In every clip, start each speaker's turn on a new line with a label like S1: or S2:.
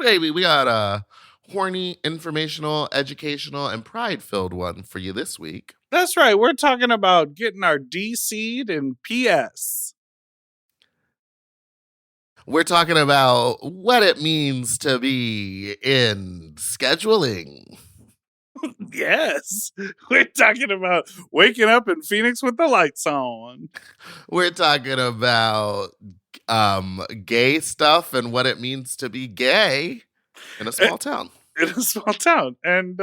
S1: baby, we got a horny, informational, educational, and pride-filled one for you this week.
S2: That's right. We're talking about getting our DC'd in PS.
S1: We're talking about what it means to be in scheduling.
S2: Yes. We're talking about waking up in Phoenix with the lights on.
S1: We're talking about gay stuff and what it means to be gay in a small town.
S2: In a small town. And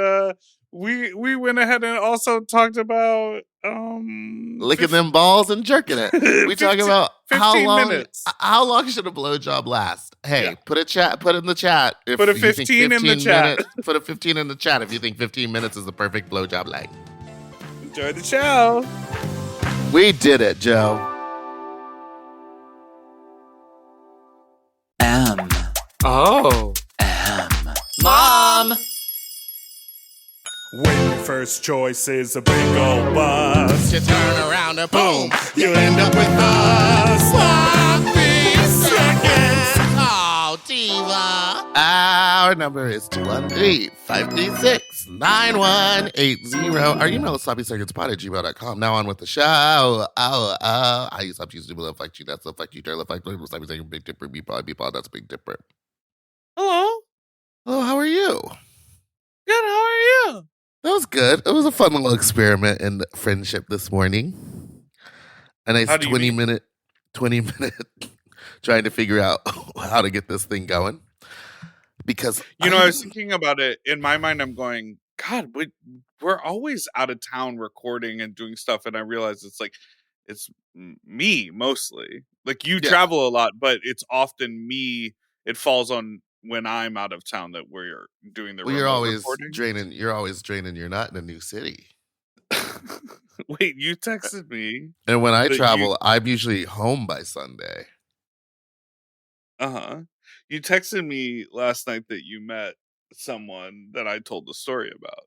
S2: we went ahead and also talked about
S1: licking them balls and jerking it. We talking about how long should a blowjob last? Hey, put in the chat if
S2: put a 15 in the chat.
S1: Put a 15 in the chat if you think 15 minutes is the perfect blowjob length.
S2: Enjoy the show.
S1: We did it, Joe.
S3: Mom!
S4: When your first choice is a big old bus,
S1: You turn around and boom,
S4: you end up with us. Sloppy seconds.
S1: Oh, diva. Our number is 213-536-9180. Our email is sloppysecondspot@gmail.com. Now on with the show. I use up, to love like you, that's love like you, dare love like sloppy second, Big Dipper, Beepaw, that's Big Dipper.
S2: Hello.
S1: Hello, how are you?
S2: Good, how are you?
S1: That was good. It was a fun little experiment in friendship this morning. A nice 20-minute trying to figure out how to get this thing going. Because
S2: I was thinking about it. In my mind, I'm going, God, we're always out of town recording and doing stuff, and I realize it's me mostly. Like you travel a lot, but it's often me. It falls on when I'm out of town that we're doing the.
S1: Well, you're always draining. You're always draining. You're not in a new city.
S2: Wait, you texted me.
S1: And when I travel, I'm usually home by Sunday.
S2: You texted me last night that you met someone that I told the story about.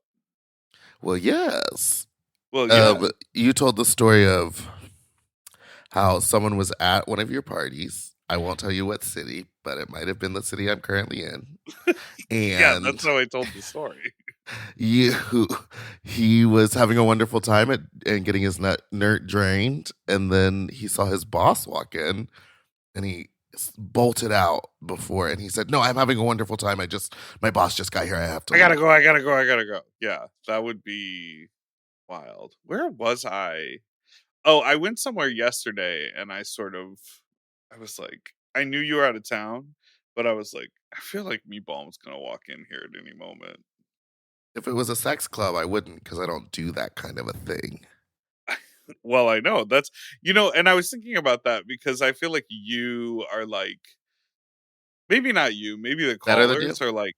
S1: Well, yes.
S2: But
S1: you told the story of how someone was at one of your parties. I won't tell you what city, but it might have been the city I'm currently in. And
S2: yeah, that's how I told the story.
S1: He was having a wonderful time and getting his nerd drained, and then he saw his boss walk in, and he bolted out before, and he said, "No, I'm having a wonderful time. My boss just got here. I gotta
S2: go. I gotta go. Yeah, that would be wild. Where was I? Oh, I went somewhere yesterday, and I was like, I knew you were out of town, but I was like, I feel like Meatball was gonna walk in here at any moment.
S1: If it was a sex club, I wouldn't, because I don't do that kind of a thing.
S2: Well, I know that's, and I was thinking about that because I feel like you are like, maybe not you, maybe the callers are like,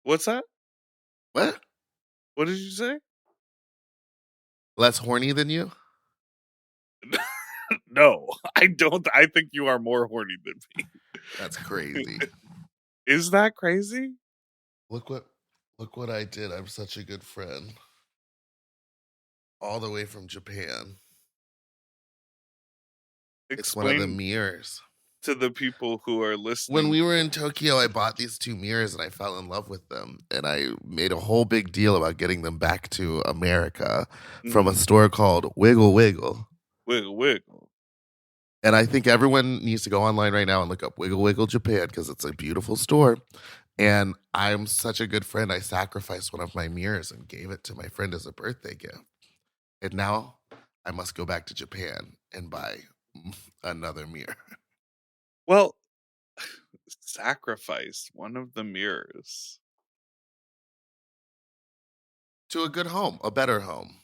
S2: what's that?
S1: What?
S2: What did you say?
S1: Less horny than you?
S2: No, I don't. I think you are more horny than me.
S1: That's crazy.
S2: Is that crazy?
S1: Look what I did. I'm such a good friend. All the way from Japan. It's one of the mirrors.
S2: To the people who are listening.
S1: When we were in Tokyo, I bought these 2 mirrors and I fell in love with them. And I made a whole big deal about getting them back to America from a store called Wiggle Wiggle.
S2: Wiggle Wiggle.
S1: And I think everyone needs to go online right now and look up Wiggle Wiggle Japan because it's a beautiful store. And I'm such a good friend. I sacrificed one of my mirrors and gave it to my friend as a birthday gift. And now I must go back to Japan and buy another mirror.
S2: Well, sacrifice one of the mirrors.
S1: To a good home, a better home.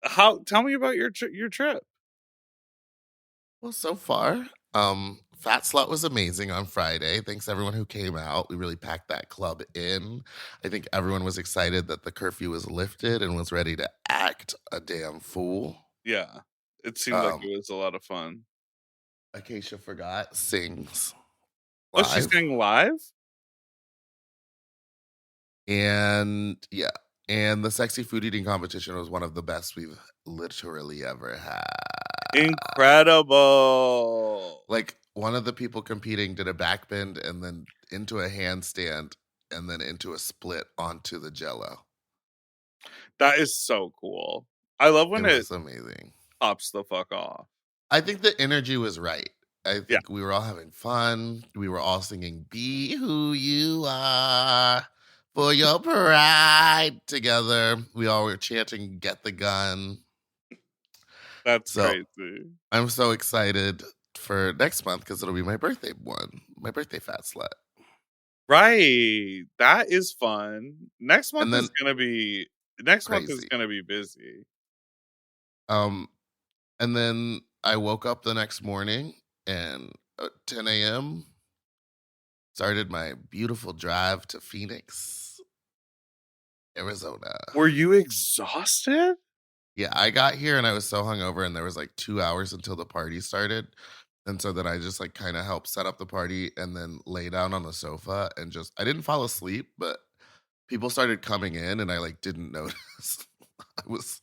S2: Tell me about your trip.
S1: Well, so far, Fat Slut was amazing on Friday. Thanks everyone who came out. We really packed that club in. I think everyone was excited that the curfew was lifted and was ready to act a damn fool.
S2: Yeah, it seemed like it was a lot of fun.
S1: Acacia Forgot sings
S2: live. Oh, she's singing live?
S1: And yeah. And the sexy food eating competition was one of the best we've literally ever had.
S2: Incredible.
S1: like one of the people competing did a backbend and then into a handstand and then into a split onto the jello.
S2: That is so cool. I love
S1: It
S2: when it
S1: was amazing.
S2: pops the fuck off.
S1: I think the energy was right. I
S2: Yeah.
S1: think we were all having fun. We were all singing "Be Who You Are" for your pride together. We all were chanting "Get the gun."
S2: That's
S1: So
S2: crazy.
S1: I'm so excited for next month because it'll be my birthday fat slut.
S2: Right. That is fun. Next month
S1: then
S2: is gonna be
S1: Crazy.
S2: busy.
S1: And then I woke up the next morning and at 10 a.m. started my beautiful drive to Phoenix, Arizona.
S2: Were you exhausted?
S1: Yeah, I got here and I was so hungover, and there was like 2 hours until the party started. And so then I just like kind of helped set up the party and then lay down on the sofa and I didn't fall asleep, but people started coming in and I like didn't notice. I was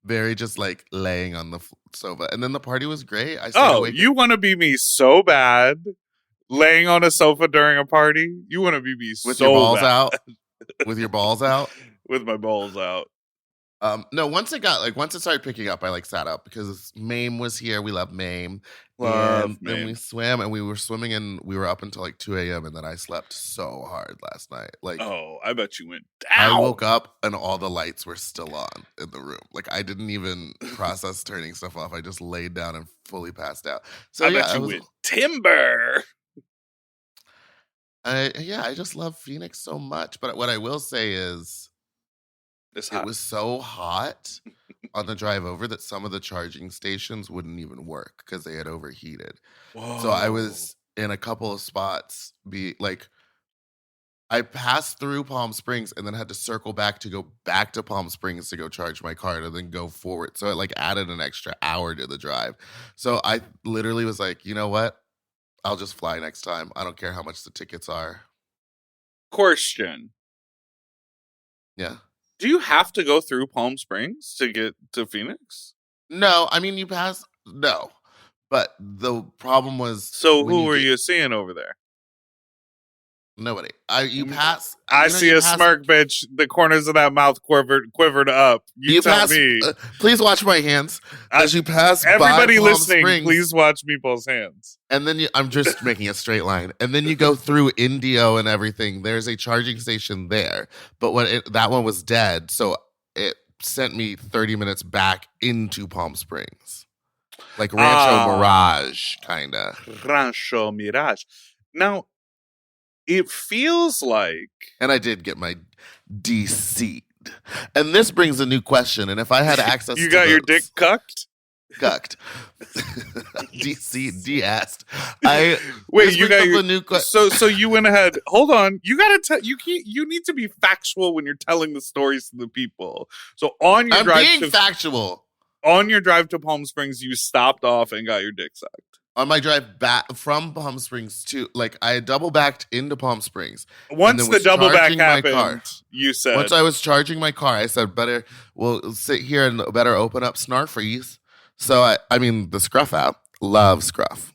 S1: very just like laying on the sofa. And then the party was great. I stayed awake.
S2: You want to be me so bad. Laying on a sofa during a party? You want to be me
S1: with
S2: so
S1: your balls
S2: bad.
S1: out? With your balls out?
S2: With my balls out.
S1: No, once it started picking up, I like sat up because Mame was here. We love Mame.
S2: Love
S1: and
S2: Mame.
S1: we swam and we were swimming and we were up until like 2 a.m. and then I slept so hard last night. Like,
S2: oh, I bet you went
S1: I
S2: down.
S1: woke up and all the lights were still on in the room. Like, I didn't even process turning stuff off. I just laid down and fully passed out. So
S2: I bet you went timber.
S1: I just love Phoenix so much. But what I will say is it was so hot on the drive over that some of the charging stations wouldn't even work because they had overheated.
S2: Whoa.
S1: So I was in a couple of spots I passed through Palm Springs and then had to circle back to go back to Palm Springs to go charge my car and then go forward. So it like added an extra hour to the drive. So I literally was like, you know what? I'll just fly next time. I don't care how much the tickets are.
S2: Question.
S1: Yeah.
S2: Do you have to go through Palm Springs to get to Phoenix?
S1: No, I mean, no. But the problem was.
S2: So who were you seeing over there?
S1: Nobody. Pass.
S2: I see a smirk, bitch. The corners of that mouth quivered up. You tell
S1: pass,
S2: me.
S1: Please watch my hands as you pass.
S2: Everybody
S1: by
S2: listening,
S1: Springs,
S2: please watch Meeple's hands.
S1: And then I'm just making a straight line. And then you go through Indio and everything. There's a charging station there, but that one was dead, so it sent me 30 minutes back into Palm Springs, like Rancho Mirage, kind of.
S2: Rancho Mirage. Now. It feels like...
S1: And I did get my DC'd. And this brings a new question. And if I had access
S2: you got your dick cucked?
S1: Cucked. D-asked.
S2: Wait, you got your... new so you went ahead... Hold on. You got to you need to be factual when you're telling the stories to the people. So on your
S1: I'm being factual.
S2: On your drive to Palm Springs, you stopped off and got your dick sucked.
S1: On my drive back from Palm Springs to, I double backed into Palm Springs.
S2: Once the double back happened, you said.
S1: Once I was charging my car, I said, we'll sit here and better open up Snarfreeze. So, I mean, the Scruff app, love Scruff.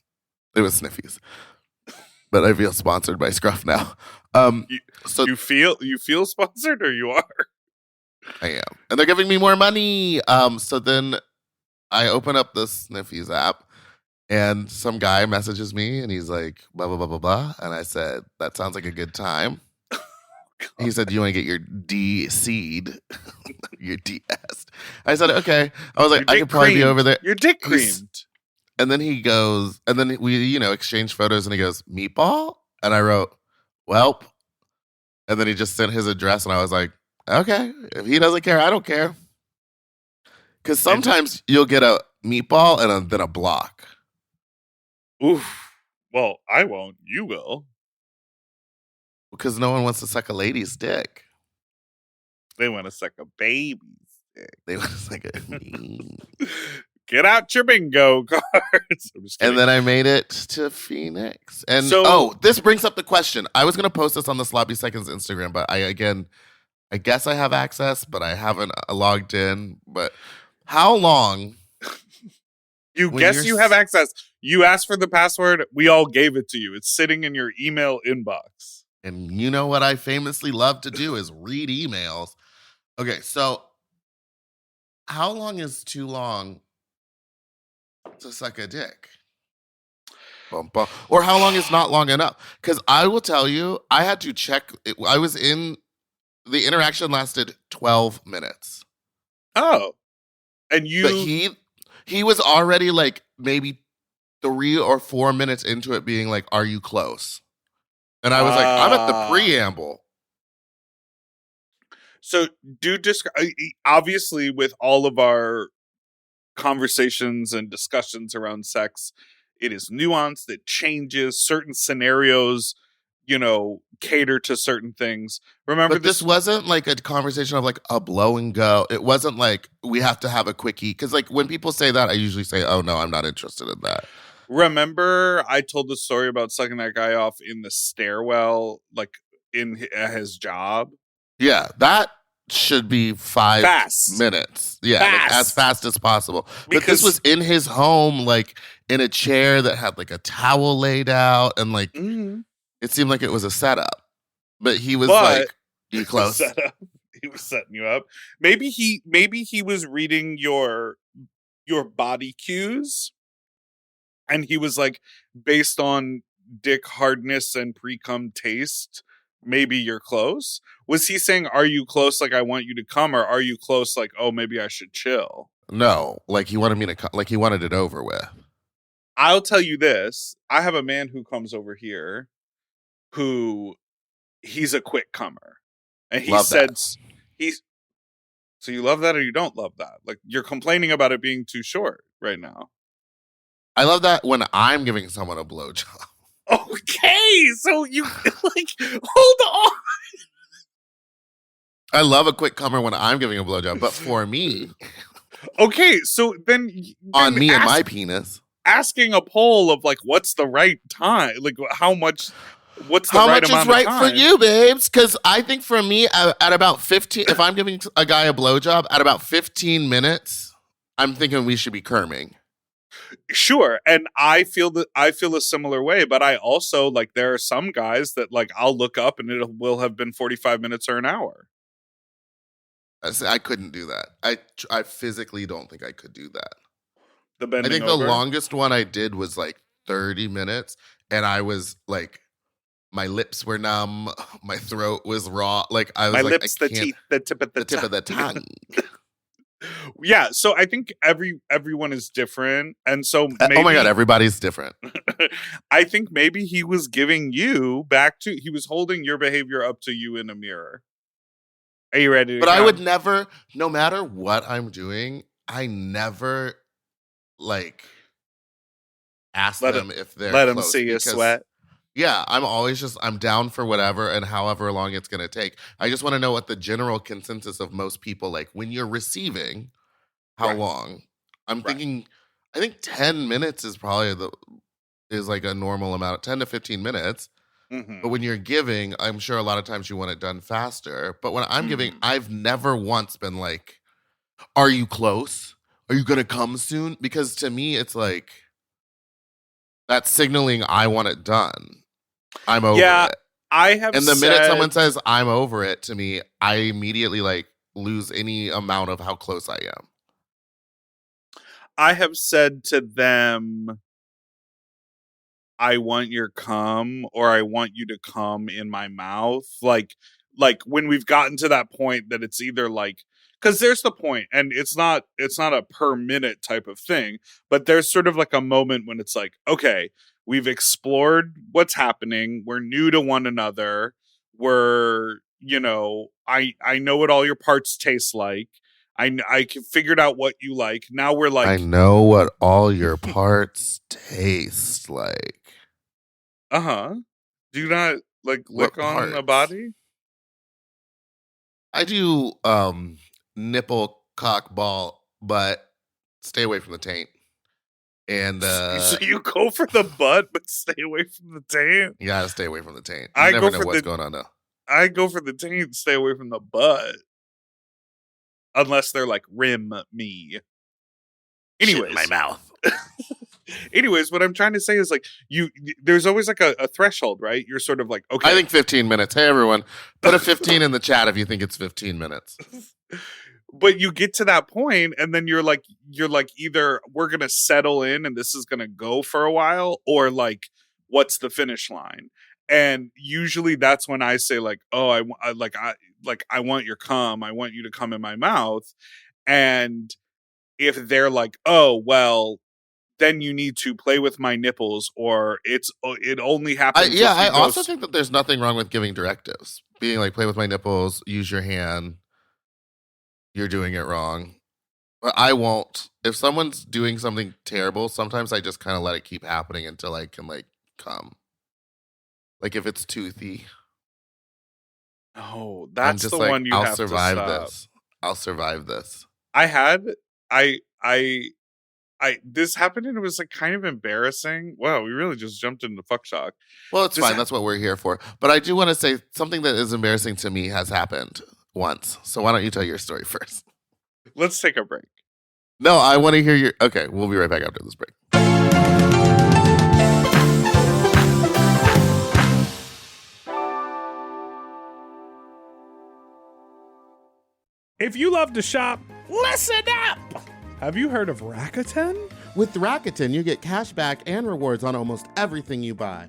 S1: It was Sniffies. But I feel sponsored by Scruff now.
S2: So you feel sponsored, or you are?
S1: I am. And they're giving me more money. So then I open up the Sniffies app. And some guy messages me and he's like, blah, blah, blah, blah, blah. And I said, that sounds like a good time. He said, do you want to get your DC'd? Your DS''d. I said, okay. I was like, I could probably be over there.
S2: Your dick creamed.
S1: And then he goes, and then we, exchanged photos and he goes, meatball? And I wrote, welp. And then he just sent his address and I was like, okay, if he doesn't care, I don't care. Because sometimes you'll get a meatball and then a block.
S2: Oof. Well, I won't. You will.
S1: Because no one wants to suck a lady's dick.
S2: They want to suck a baby's dick.
S1: They want to suck a
S2: Get out your bingo cards.
S1: And then I made it to Phoenix. And this brings up the question. I was going to post this on the Sloppy Seconds Instagram, but I guess I have access, but I haven't logged in. But how long...
S2: You guess you have access. You asked for the password. We all gave it to you. It's sitting in your email inbox.
S1: And you know what I famously love to do is read emails. Okay, so how long is too long to suck a dick? Bum, bum. Or how long is not long enough? Because I will tell you, I had to check. I was in the interaction lasted 12 minutes,
S2: Oh, and
S1: but
S2: you
S1: he was already like maybe 3 or 4 minutes into it, being like, "Are you close?" And I was like, "I'm at the preamble."
S2: So do obviously with all of our conversations and discussions around sex, it is nuanced, it changes, certain scenarios, cater to certain things. Remember
S1: But this wasn't like a conversation of like a blow and go. It wasn't like we have to have a quickie. Because like when people say that, I usually say, "Oh no, I'm not interested in that."
S2: Remember I told the story about sucking that guy off in the stairwell, like at his job?
S1: Yeah, that should be 5 minutes. Yeah, like as fast as possible. But this was in his home, like in a chair that had like a towel laid out, and like it seemed like it was a setup. But he was like, "You close?"
S2: Setup. He was setting you up. Maybe he was reading your body cues, and he was like, based on dick hardness and pre-cum taste, maybe you're close. Was he saying, "Are you close?" Like, I want you to come, or are you close? Like, oh, maybe I should chill.
S1: No, like he wanted me to like he wanted it over with.
S2: I'll tell you this: I have a man who comes over here, who he's a quick comer, and he
S1: Love
S2: said
S1: that.
S2: he's. So you love that or you don't love that? Like, you're complaining about it being too short right now.
S1: I love that when I'm giving someone a blowjob.
S2: Okay, so you like hold on.
S1: I love a quick comer when I'm giving a blowjob, but for me,
S2: Okay, so then
S1: on me and my penis,
S2: asking a poll of like what's the right time, like how much, what's the
S1: how
S2: right
S1: much
S2: amount
S1: is right
S2: of
S1: for
S2: time?
S1: you, babes? Because I think for me, at about 15, if I'm giving a guy a blowjob, at about 15 minutes, I'm thinking we should be kerming.
S2: Sure, and I feel a similar way, but I also like there are some guys that like I'll look up and it will have been 45 minutes or an hour.
S1: I couldn't do that. I physically don't think I could do that.
S2: The
S1: I
S2: bending
S1: think
S2: over.
S1: the longest one I did was like 30 minutes, and I was like, my lips were numb, my throat was raw. Like I was
S2: My
S1: like,
S2: lips,
S1: I
S2: the
S1: can't.
S2: teeth, the tip of
S1: The tip of the tongue.
S2: Yeah, so I think everyone is different, and so maybe,
S1: Oh my god, everybody's different.
S2: I think maybe he was giving you he was holding your behavior up to you in a mirror. Are you ready to
S1: But I
S2: come?
S1: would never, no matter what I'm doing, I never like ask them if they're
S2: let him
S1: close,
S2: see you
S1: because
S2: sweat.
S1: yeah, I'm down for whatever and however long it's gonna take. I just want to know what the general consensus of most people, like when you're receiving, how
S2: Right.
S1: long. I'm
S2: Right.
S1: thinking, I think 10 minutes is probably is like a normal amount, 10 to 15 minutes. But when you're giving, I'm sure a lot of times you want it done faster. But when I'm giving, I've never once been like, "Are you close? Are you gonna come soon?" Because to me, it's like that's signaling I want it done. I'm over it.
S2: I have
S1: And the minute
S2: said,
S1: someone says I'm over it to me, I immediately like lose any amount of how close I am.
S2: I have said to them, I want your cum, or I want you to come in my mouth. Like when we've gotten to that point that it's either like, because there's the point, and it's not a per minute type of thing, but there's sort of like a moment when it's like, okay, we've explored what's happening, we're new to one another, we're, I know what all your parts taste like. I figured out what you like. Now we're
S1: I
S2: like,
S1: know what all your parts taste like.
S2: uh-huh. Do you not like
S1: What
S2: lick on a
S1: parts?
S2: body?
S1: I do nipple, cock, ball, but stay away from the taint. And
S2: So you go for the butt, but stay away from the taint.
S1: you gotta stay away from the taint. You
S2: I
S1: never
S2: go
S1: know
S2: for
S1: what's
S2: the
S1: going on though.
S2: I go for the taint, stay away from the butt. Unless they're like rim me.
S1: Shit in my
S2: Anyways,
S1: mouth.
S2: Anyways, what I'm trying to say is like there's always like a threshold, right? You're sort of like, okay.
S1: I think 15 minutes. Hey, everyone, put a 15 in the chat if you think it's 15 minutes.
S2: But you get to that point and then you're like either we're going to settle in and this is going to go for a while, or like, what's the finish line? And usually that's when I say like, oh, I want your cum. I want you to come in my mouth. And if they're like, oh, well, then you need to play with my nipples, or it only happens.
S1: I also think that there's nothing wrong with giving directives. Being like, play with my nipples, use your hand. You're doing it wrong. But I won't. If someone's doing something terrible, sometimes I just kind of let it keep happening until I can like come. Like if it's toothy.
S2: Oh, that's
S1: just
S2: the
S1: like,
S2: one you
S1: I'll
S2: have
S1: survive
S2: to stop.
S1: this. I'll survive this.
S2: This happened and it was like kind of embarrassing. Wow, we really just jumped into fuck shock.
S1: Well, it's fine. That's what we're here for. But I do want to say something that is embarrassing to me has happened once. So why don't you tell your story first?
S2: Let's take a break.
S1: No, I want to hear your... Okay, we'll be right back after this break.
S5: If you love to shop, listen up! Have you heard of Rakuten?
S6: With Rakuten, you get cash back and rewards on almost everything you buy.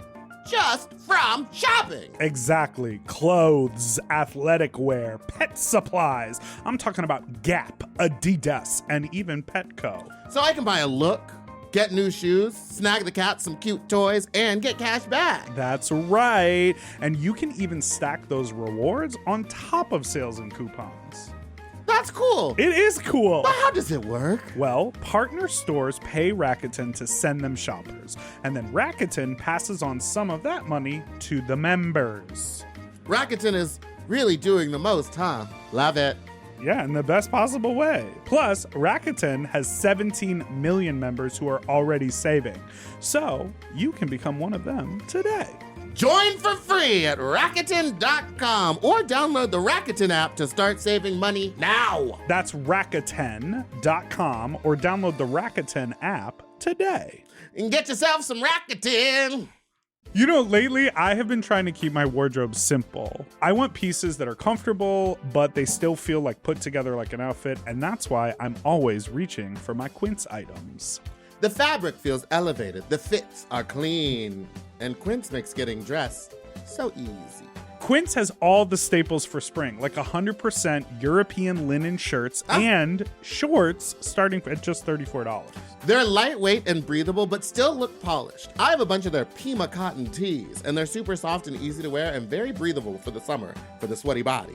S6: Just from shopping.
S5: Exactly. Clothes, athletic wear, pet supplies. I'm talking about Gap, Adidas, and even Petco.
S6: So I can buy a look, get new shoes, snag the cat some cute toys, and get cash back.
S5: That's right. And you can even stack those rewards on top of sales and coupons.
S6: That's cool.
S5: It is cool.
S6: But how does it work?
S5: Well, partner stores pay Rakuten to send them shoppers, and then Rakuten passes on some of that money to the members.
S6: Rakuten is really doing the most, huh? Love it.
S5: Yeah, in the best possible way. Plus, Rakuten has 17 million members who are already saving, so you can become one of them today.
S6: Join for free at Rakuten.com or download the Rakuten app to start saving money now.
S5: That's Rakuten.com or download the Rakuten app today.
S6: And get yourself some Rakuten.
S5: You know, lately I have been trying to keep my wardrobe simple. I want pieces that are comfortable, but they still feel like put together like an outfit, and that's why I'm always reaching for my Quince items.
S6: The fabric feels elevated, the fits are clean, and Quince makes getting dressed so easy.
S5: Quince has all the staples for spring, like 100% European linen shirts and shorts starting at just $34.
S6: They're lightweight and breathable, but still look polished. I have a bunch of their Pima cotton tees, and they're super soft and easy to wear and very breathable for the summer for the sweaty body.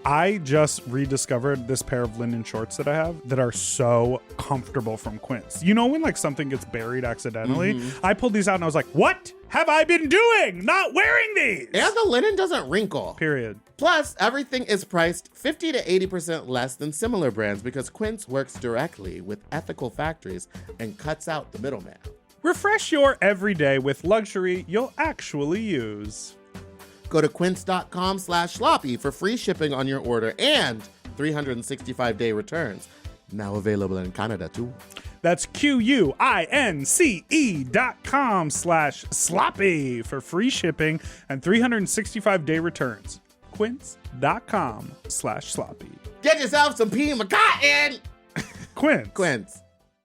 S5: I just rediscovered this pair of linen shorts that I have that are so comfortable from Quince. You know when like something gets buried accidentally? Mm-hmm. I pulled these out and I was like, what have I been doing? Not wearing these!
S6: And the linen doesn't wrinkle.
S5: Period.
S6: Plus, everything is priced 50 to 80% less than similar brands because Quince works directly with ethical factories and cuts out the middleman.
S5: Refresh your everyday with luxury you'll actually use.
S6: Go to quince.com/sloppy for free shipping on your order and 365-day returns. Now available in Canada, too.
S5: That's QUINCE.com/sloppy for free shipping and 365-day returns. Quince.com/sloppy.
S6: Get yourself some Pima cotton!
S5: Quince.
S6: Quince.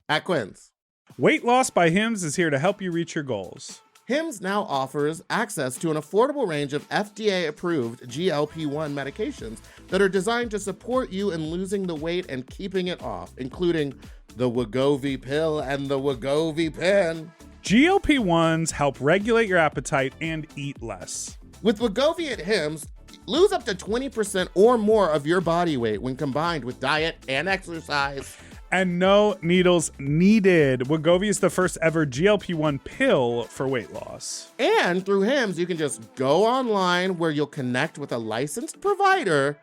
S6: At Quince.
S5: Weight Loss by Hims is here to help you reach your goals.
S6: Hims now offers access to an affordable range of FDA-approved GLP-1 medications that are designed to support you in losing the weight and keeping it off, including the Wegovy pill and the Wegovy pen.
S5: GLP-1s help regulate your appetite and eat less.
S6: With Wegovy at Hims, lose up to 20% or more of your body weight when combined with diet and exercise.
S5: And no needles needed. Wegovy is the first ever GLP-1 pill for weight loss.
S6: And through Hims, you can just go online where you'll connect with a licensed provider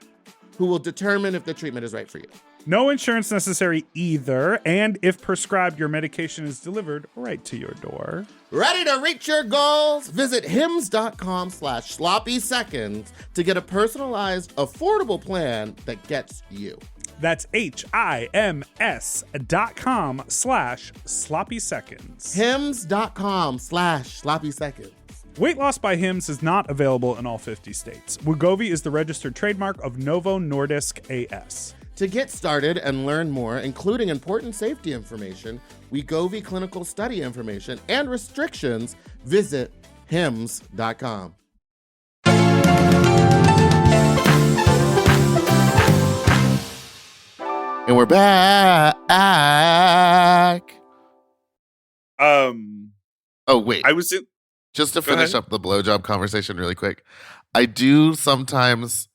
S6: who will determine if the treatment is right for you.
S5: No insurance necessary either. And if prescribed, your medication is delivered right to your door.
S6: Ready to reach your goals? Visit hims.com/sloppy seconds to get a personalized, affordable plan that gets you.
S5: That's HIMS.com/sloppy seconds.
S6: Hims.com/sloppy seconds.
S5: Weight loss by Hims is not available in all 50 states. Wegovy is the registered trademark of Novo Nordisk AS.
S6: To get started and learn more, including important safety information, Wegovy clinical study information, and restrictions, visit hims.com.
S1: And we're back. Oh, wait.
S2: I was in.
S1: Just to
S2: Go
S1: finish
S2: ahead.
S1: up the blowjob conversation really quick, I do sometimes,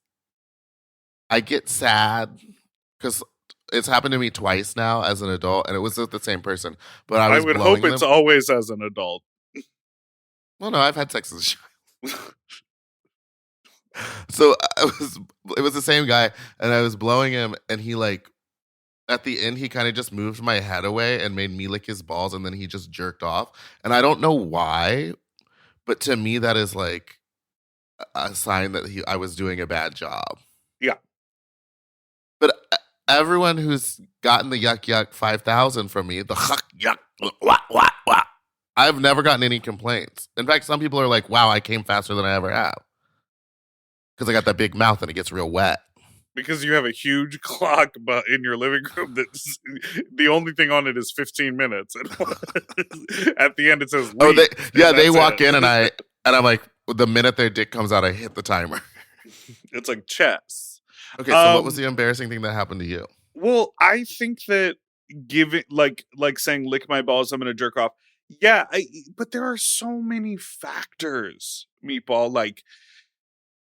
S1: I get sad because it's happened to me twice now as an adult, and it was with the same person. But I
S2: I
S1: was
S2: would
S1: blowing
S2: hope it's
S1: them.
S2: always as an adult.
S1: Well, no, I've had sex as a child. So it was the same guy, and I was blowing him, and he like, at the end, he kind of just moved my head away and made me lick his balls, and then he just jerked off. And I don't know why, but to me, that is like a sign that I was doing a bad job.
S2: Yeah.
S1: But everyone who's gotten the yuck yuck 5,000 from me, the yuck wah, I've never gotten any complaints. In fact, some people are like, "Wow, I came faster than I ever have," because I got that big mouth and it gets real wet.
S2: Because you have a huge clock in your living room that's the only thing on it is 15 minutes. And at the end it says
S1: Oh,
S2: leave,
S1: they walk
S2: it.
S1: in and I'm like, the minute their dick comes out, I hit the timer.
S2: It's like chess.
S1: Okay, so what was the embarrassing thing that happened to you?
S2: Well, I think that giving like saying lick my balls, I'm gonna jerk off. Yeah, but there are so many factors, Meatball. Like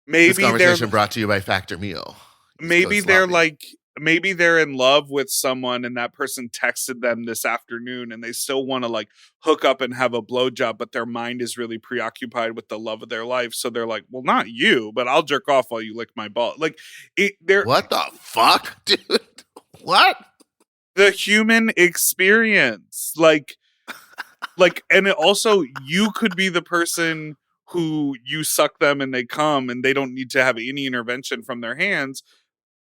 S1: This
S2: maybe
S1: conversation brought to you by Factor Meal.
S2: maybe they're like maybe they're in love with someone and that person texted them this afternoon and they still want to like hook up and have a blowjob, but their mind is really preoccupied with the love of their life. So they're like, well, not you, but I'll jerk off while you lick my ball. Like
S1: what the fuck, dude? What?
S2: The human experience. Like, and it also, you could be the person who you suck them and they come and they don't need to have any intervention from their hands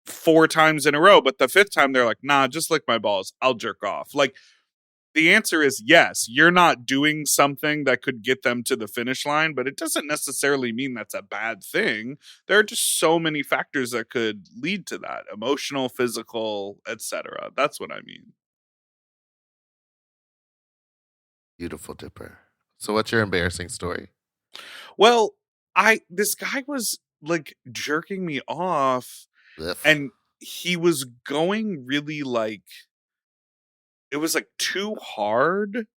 S2: 4 times in a row. But the 5th time they're like, nah, just lick my balls. I'll jerk off. Like, the answer is yes, you're not doing something that could get them to the finish line, but it doesn't necessarily mean that's a bad thing. There are just so many factors that could lead to that: emotional, physical, etc. That's what I mean.
S1: Beautiful Dipper. So what's your embarrassing story?
S2: Well, this guy was like jerking me off,
S1: Ugh.
S2: and he was going really like, it was like too hard,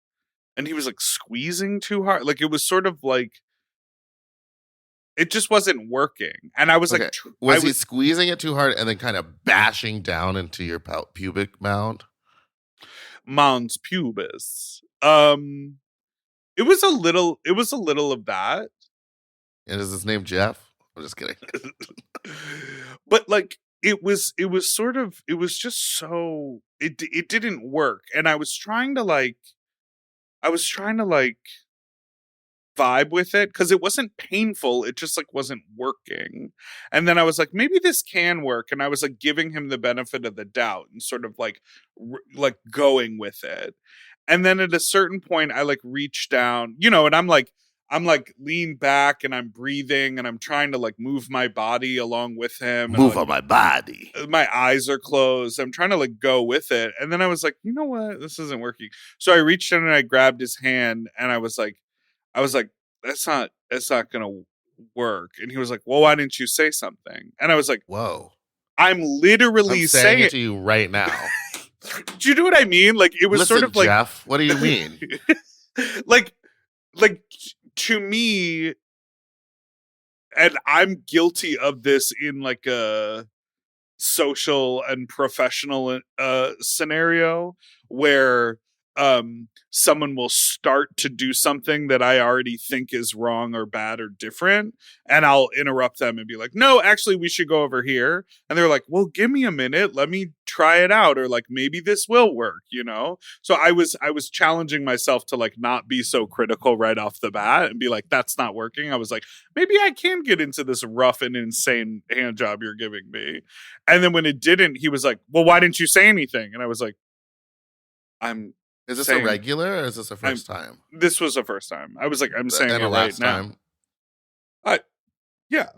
S2: and he was like squeezing too hard. Like it was sort of like, it just wasn't working. And I was
S1: Okay.
S2: like,
S1: Was he squeezing it too hard and then kind of bashing down into your pubic mound?
S2: Mons pubis. It was a little of that.
S1: And is his name Jeff? I'm just kidding.
S2: But like it was sort of, it was just so, it didn't work. And I was trying to like vibe with it because it wasn't painful, it just like wasn't working. And then I was like, maybe this can work, and I was like giving him the benefit of the doubt and sort of like going with it. And then at a certain point I like reached down, and I'm like leaned back and I'm breathing and I'm trying to like move my body along with him.
S1: Move on my body.
S2: My eyes are closed. I'm trying to like go with it. And then I was like, you know what? This isn't working. So I reached in and I grabbed his hand and I was like, that's not going to work. And he was like, well, why didn't you say something? And I was like,
S1: whoa,
S2: I'm literally
S1: I'm saying it to you right now.
S2: Do you know what I mean? Like it was
S1: Listen,
S2: sort of like,
S1: Jeff, what do you mean?
S2: like to me, and I'm guilty of this in like a social and professional scenario where someone will start to do something that I already think is wrong or bad or different, and I'll interrupt them and be like, no, actually we should go over here. And they're like, well, give me a minute, let me try it out, or like maybe this will work, you know? So I was challenging myself to like not be so critical right off the bat and be like, that's not working. I was like, maybe I can get into this rough and insane hand job you're giving me. And then when it didn't, he was like, well, why didn't you say anything? And I was like,
S1: Is this
S2: saying,
S1: a regular or is this a first time?
S2: this was the first time. I was like, I'm saying
S1: And
S2: it
S1: a
S2: right
S1: last
S2: now.
S1: time.
S2: Yeah.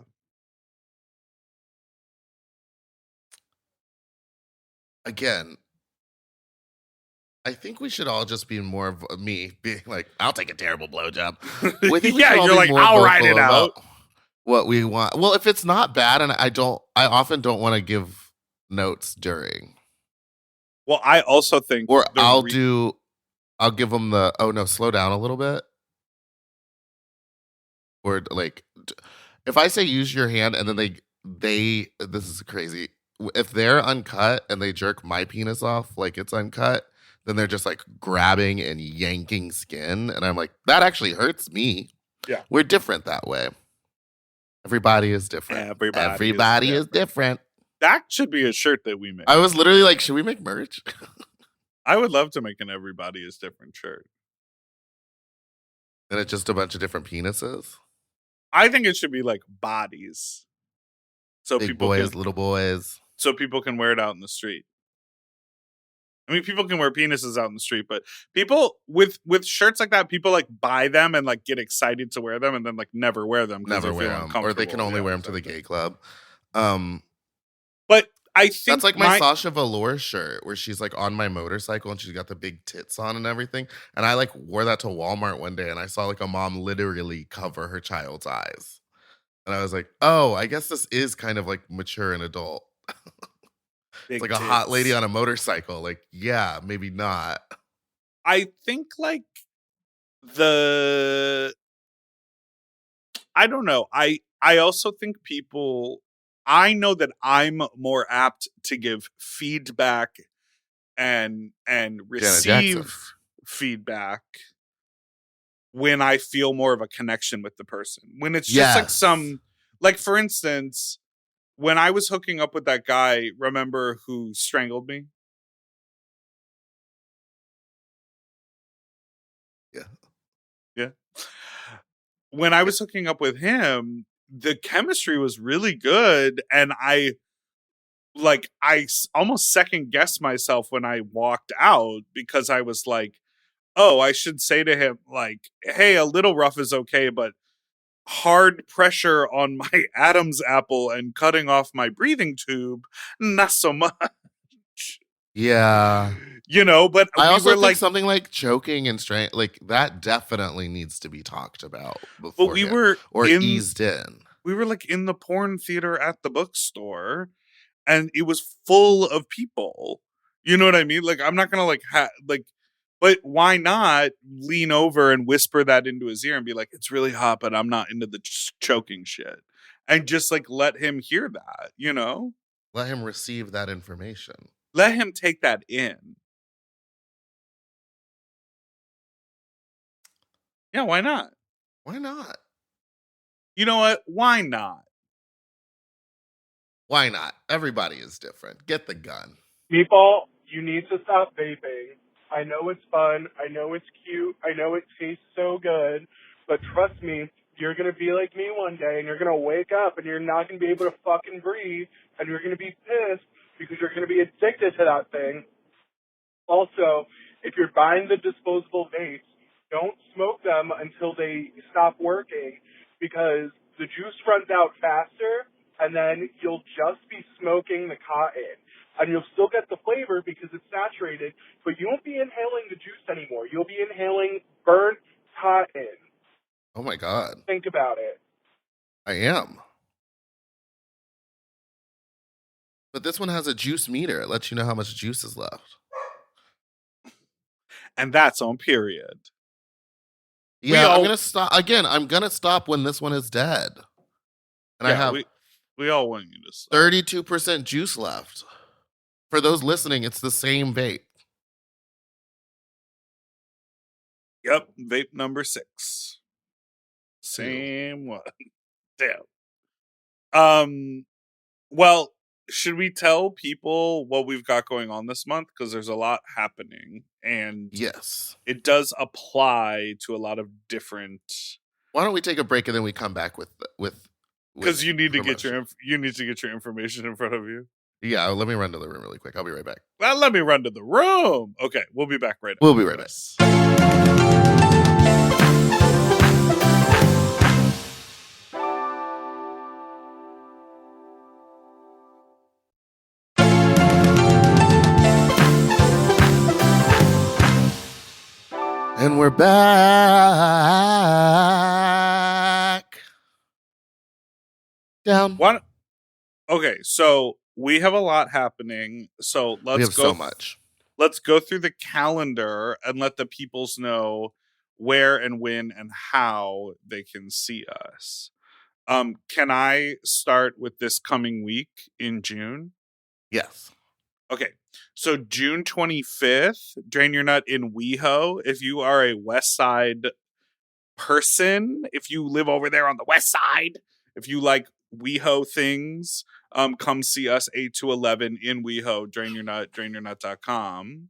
S1: Again, I think we should all just be more of me being like, I'll take a terrible blowjob. We think we
S2: Yeah,
S1: should all
S2: you're
S1: be
S2: like,
S1: more
S2: I'll ride
S1: vocal
S2: it out.
S1: about what we want. Well, if it's not bad, and I often don't want to give notes during,
S2: Well, I also think
S1: or I'll give them the, oh no, slow down a little bit. Or like, if I say use your hand and then this is crazy. If they're uncut and they jerk my penis off like it's uncut, then they're just like grabbing and yanking skin. And I'm like, that actually hurts me.
S2: Yeah.
S1: We're different that way. Everybody is different. Everybody is different.
S2: That should be a shirt that we make.
S1: I was literally like, should we make merch?
S2: I would love to make an everybody is different shirt.
S1: And it's just a bunch of different penises.
S2: I think it should be like bodies. So
S1: Big
S2: people
S1: boys,
S2: can,
S1: little boys.
S2: so people can wear it out in the street. I mean, people can wear penises out in the street, but people with shirts like that, people like buy them and like get excited to wear them, and then like never wear them.
S1: Never wear them, or they can only wear them to the gay club.
S2: But I think
S1: that's like my Sasha Velour shirt, where she's like on my motorcycle and she's got the big tits on and everything. And I like wore that to Walmart one day, and I saw like a mom literally cover her child's eyes, and I was like, oh, I guess this is kind of like mature and adult. It's like a hot lady on a motorcycle. Like, yeah, maybe not.
S2: I think like I don't know. I also think I know that I'm more apt to give feedback and receive feedback when I feel more of a connection with the person. When it's just like for instance, when I was hooking up with that guy, remember, who strangled me? Yeah. When I was hooking up with him, the chemistry was really good, and I almost second guessed myself when I walked out, because I was like, oh, I should say to him like, hey, a little rough is okay, but hard pressure on my Adam's apple and cutting off my breathing tube, not so much.
S1: Yeah.
S2: You know, but
S1: I also think something like choking and strain, like that definitely needs to be talked about before.
S2: But we were
S1: eased in.
S2: We were like in the porn theater at the bookstore, and it was full of people. You know what I mean? Like, I'm not gonna but why not lean over and whisper that into his ear and be like, it's really hot, but I'm not into the choking shit. And just like let him hear that, you know?
S1: Let him receive that information.
S2: Let him take that in. Yeah, why not?
S1: Why not?
S2: You know what? Why not?
S1: Why not? Everybody is different. Get the gun.
S7: Meatball, you need to stop vaping. I know it's fun. I know it's cute. I know it tastes so good. But trust me, you're going to be like me one day, and you're going to wake up, and you're not going to be able to fucking breathe, and you're going to be pissed because you're going to be addicted to that thing. Also, if you're buying the disposable vapes, don't smoke them until they stop working, because the juice runs out faster, and then you'll just be smoking the cotton. And you'll still get the flavor because it's saturated, but you won't be inhaling the juice anymore. You'll be inhaling burnt cotton.
S1: Oh my God.
S7: Think about it.
S1: I am. But this one has a juice meter. It lets you know how much juice is left.
S2: And that's on period.
S1: Yeah, I'm going to stop. Again, I'm going to stop when this one is dead. And I have
S2: we all want you to stop.
S1: 32% juice left. For those listening, it's the same vape.
S2: Yep, vape number 6. Same one. Damn. Well, should we tell people what we've got going on this month? Because there's a lot happening, and
S1: Yes.
S2: it does apply to a lot of different.
S1: Why don't we take a break and then we come back with
S2: Because you need to get
S1: promotion.
S2: your information in front of you.
S1: Yeah, let me run to the room really quick. I'll be right back.
S2: Well, let me run to the room. Okay, we'll be back right
S1: We'll
S2: after
S1: be right back.
S2: this.
S1: And we're back. Down.
S2: Okay, so we have a lot happening. So
S1: We have so much.
S2: Let's go through the calendar and let the peoples know where and when and how they can see us. Can I start with this coming week in June?
S1: Yes.
S2: Okay, so June 25th, Drain Your Nut in WeHo. If you are a West Side person, if you live over there on the West Side, if you like WeHo things, come see us 8 to 11 in WeHo, Drain Your Nut, drainyournut.com.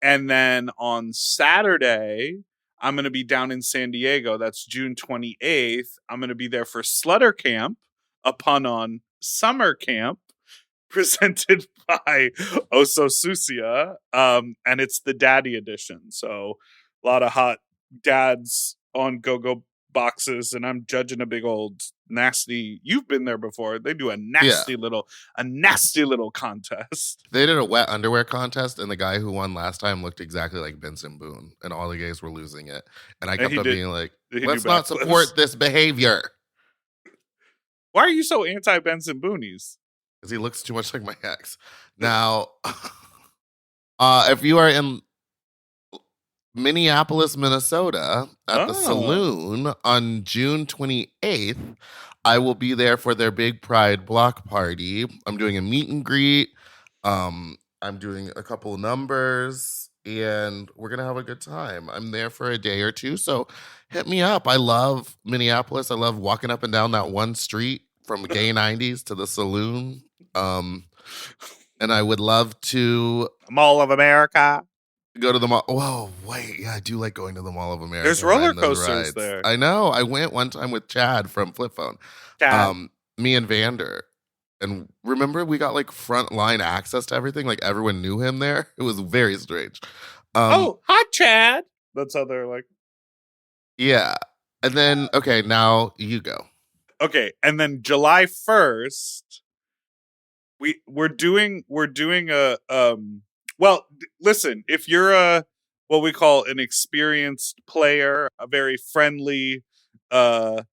S2: And then on Saturday, I'm going to be down in San Diego. That's June 28th. I'm going to be there for Slutter Camp, a pun on summer camp, presented by Oso Susia. And it's the daddy edition. So a lot of hot dads on go-go boxes, and I'm judging a big old nasty. You've been there before. They do a nasty little contest.
S1: They did a wet underwear contest, and the guy who won last time looked exactly like Benson Boone, and all the gays were losing it. And I kept on being like, let's not support this behavior.
S2: Why are you so anti Benson Boonies?
S1: Because he looks too much like my ex. Now, if you are in Minneapolis, Minnesota, at the Saloon on June 28th, I will be there for their big Pride block party. I'm doing a meet and greet. I'm doing a couple of numbers, and we're going to have a good time. I'm there for a day or two, so hit me up. I love Minneapolis. I love walking up and down that one street from gay 90s to the Saloon. And I would love to...
S2: Mall of America.
S1: Go to the mall. Whoa, wait. Yeah, I do like going to the Mall of America.
S2: There's roller coasters there.
S1: I know. I went one time with Chad from Flip Phone. Me and Vander. And remember, we got like front line access to everything. Like everyone knew him there. It was very strange.
S2: Hi, Chad. That's how they're like.
S1: Yeah. And then, okay, now you go.
S2: Okay. And then July 1st, we're doing a well, listen, if you're what we call an experienced player, a very friendly pro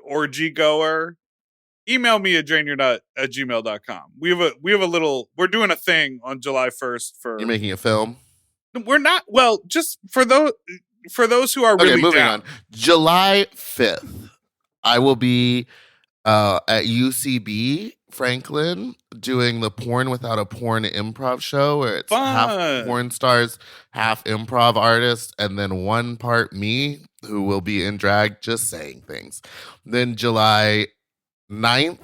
S2: orgy goer, email me at drainyournut@gmail.com. We have a little, we're doing a thing on July 1st for...
S1: You're making a film?
S2: We're not, well, just for those who are really
S1: moving
S2: down.
S1: on. July 5th, I will be at UCB Franklin doing the Porn Without a Porn improv show where it's half porn stars, half improv artists, and then one part me who will be in drag just saying things. Then July 9th,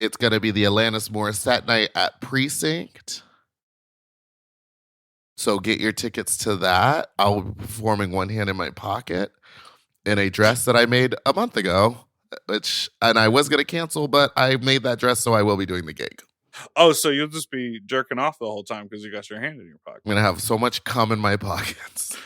S1: it's going to be the Alanis Morissette night at Precinct. So get your tickets to that. I'll be performing One Hand in My Pocket in a dress that I made a month ago. And I was going to cancel, but I made that dress, so I will be doing the gig.
S2: Oh, so you'll just be jerking off the whole time because you got your hand in your pocket.
S1: I'm going to have so much cum in my pockets.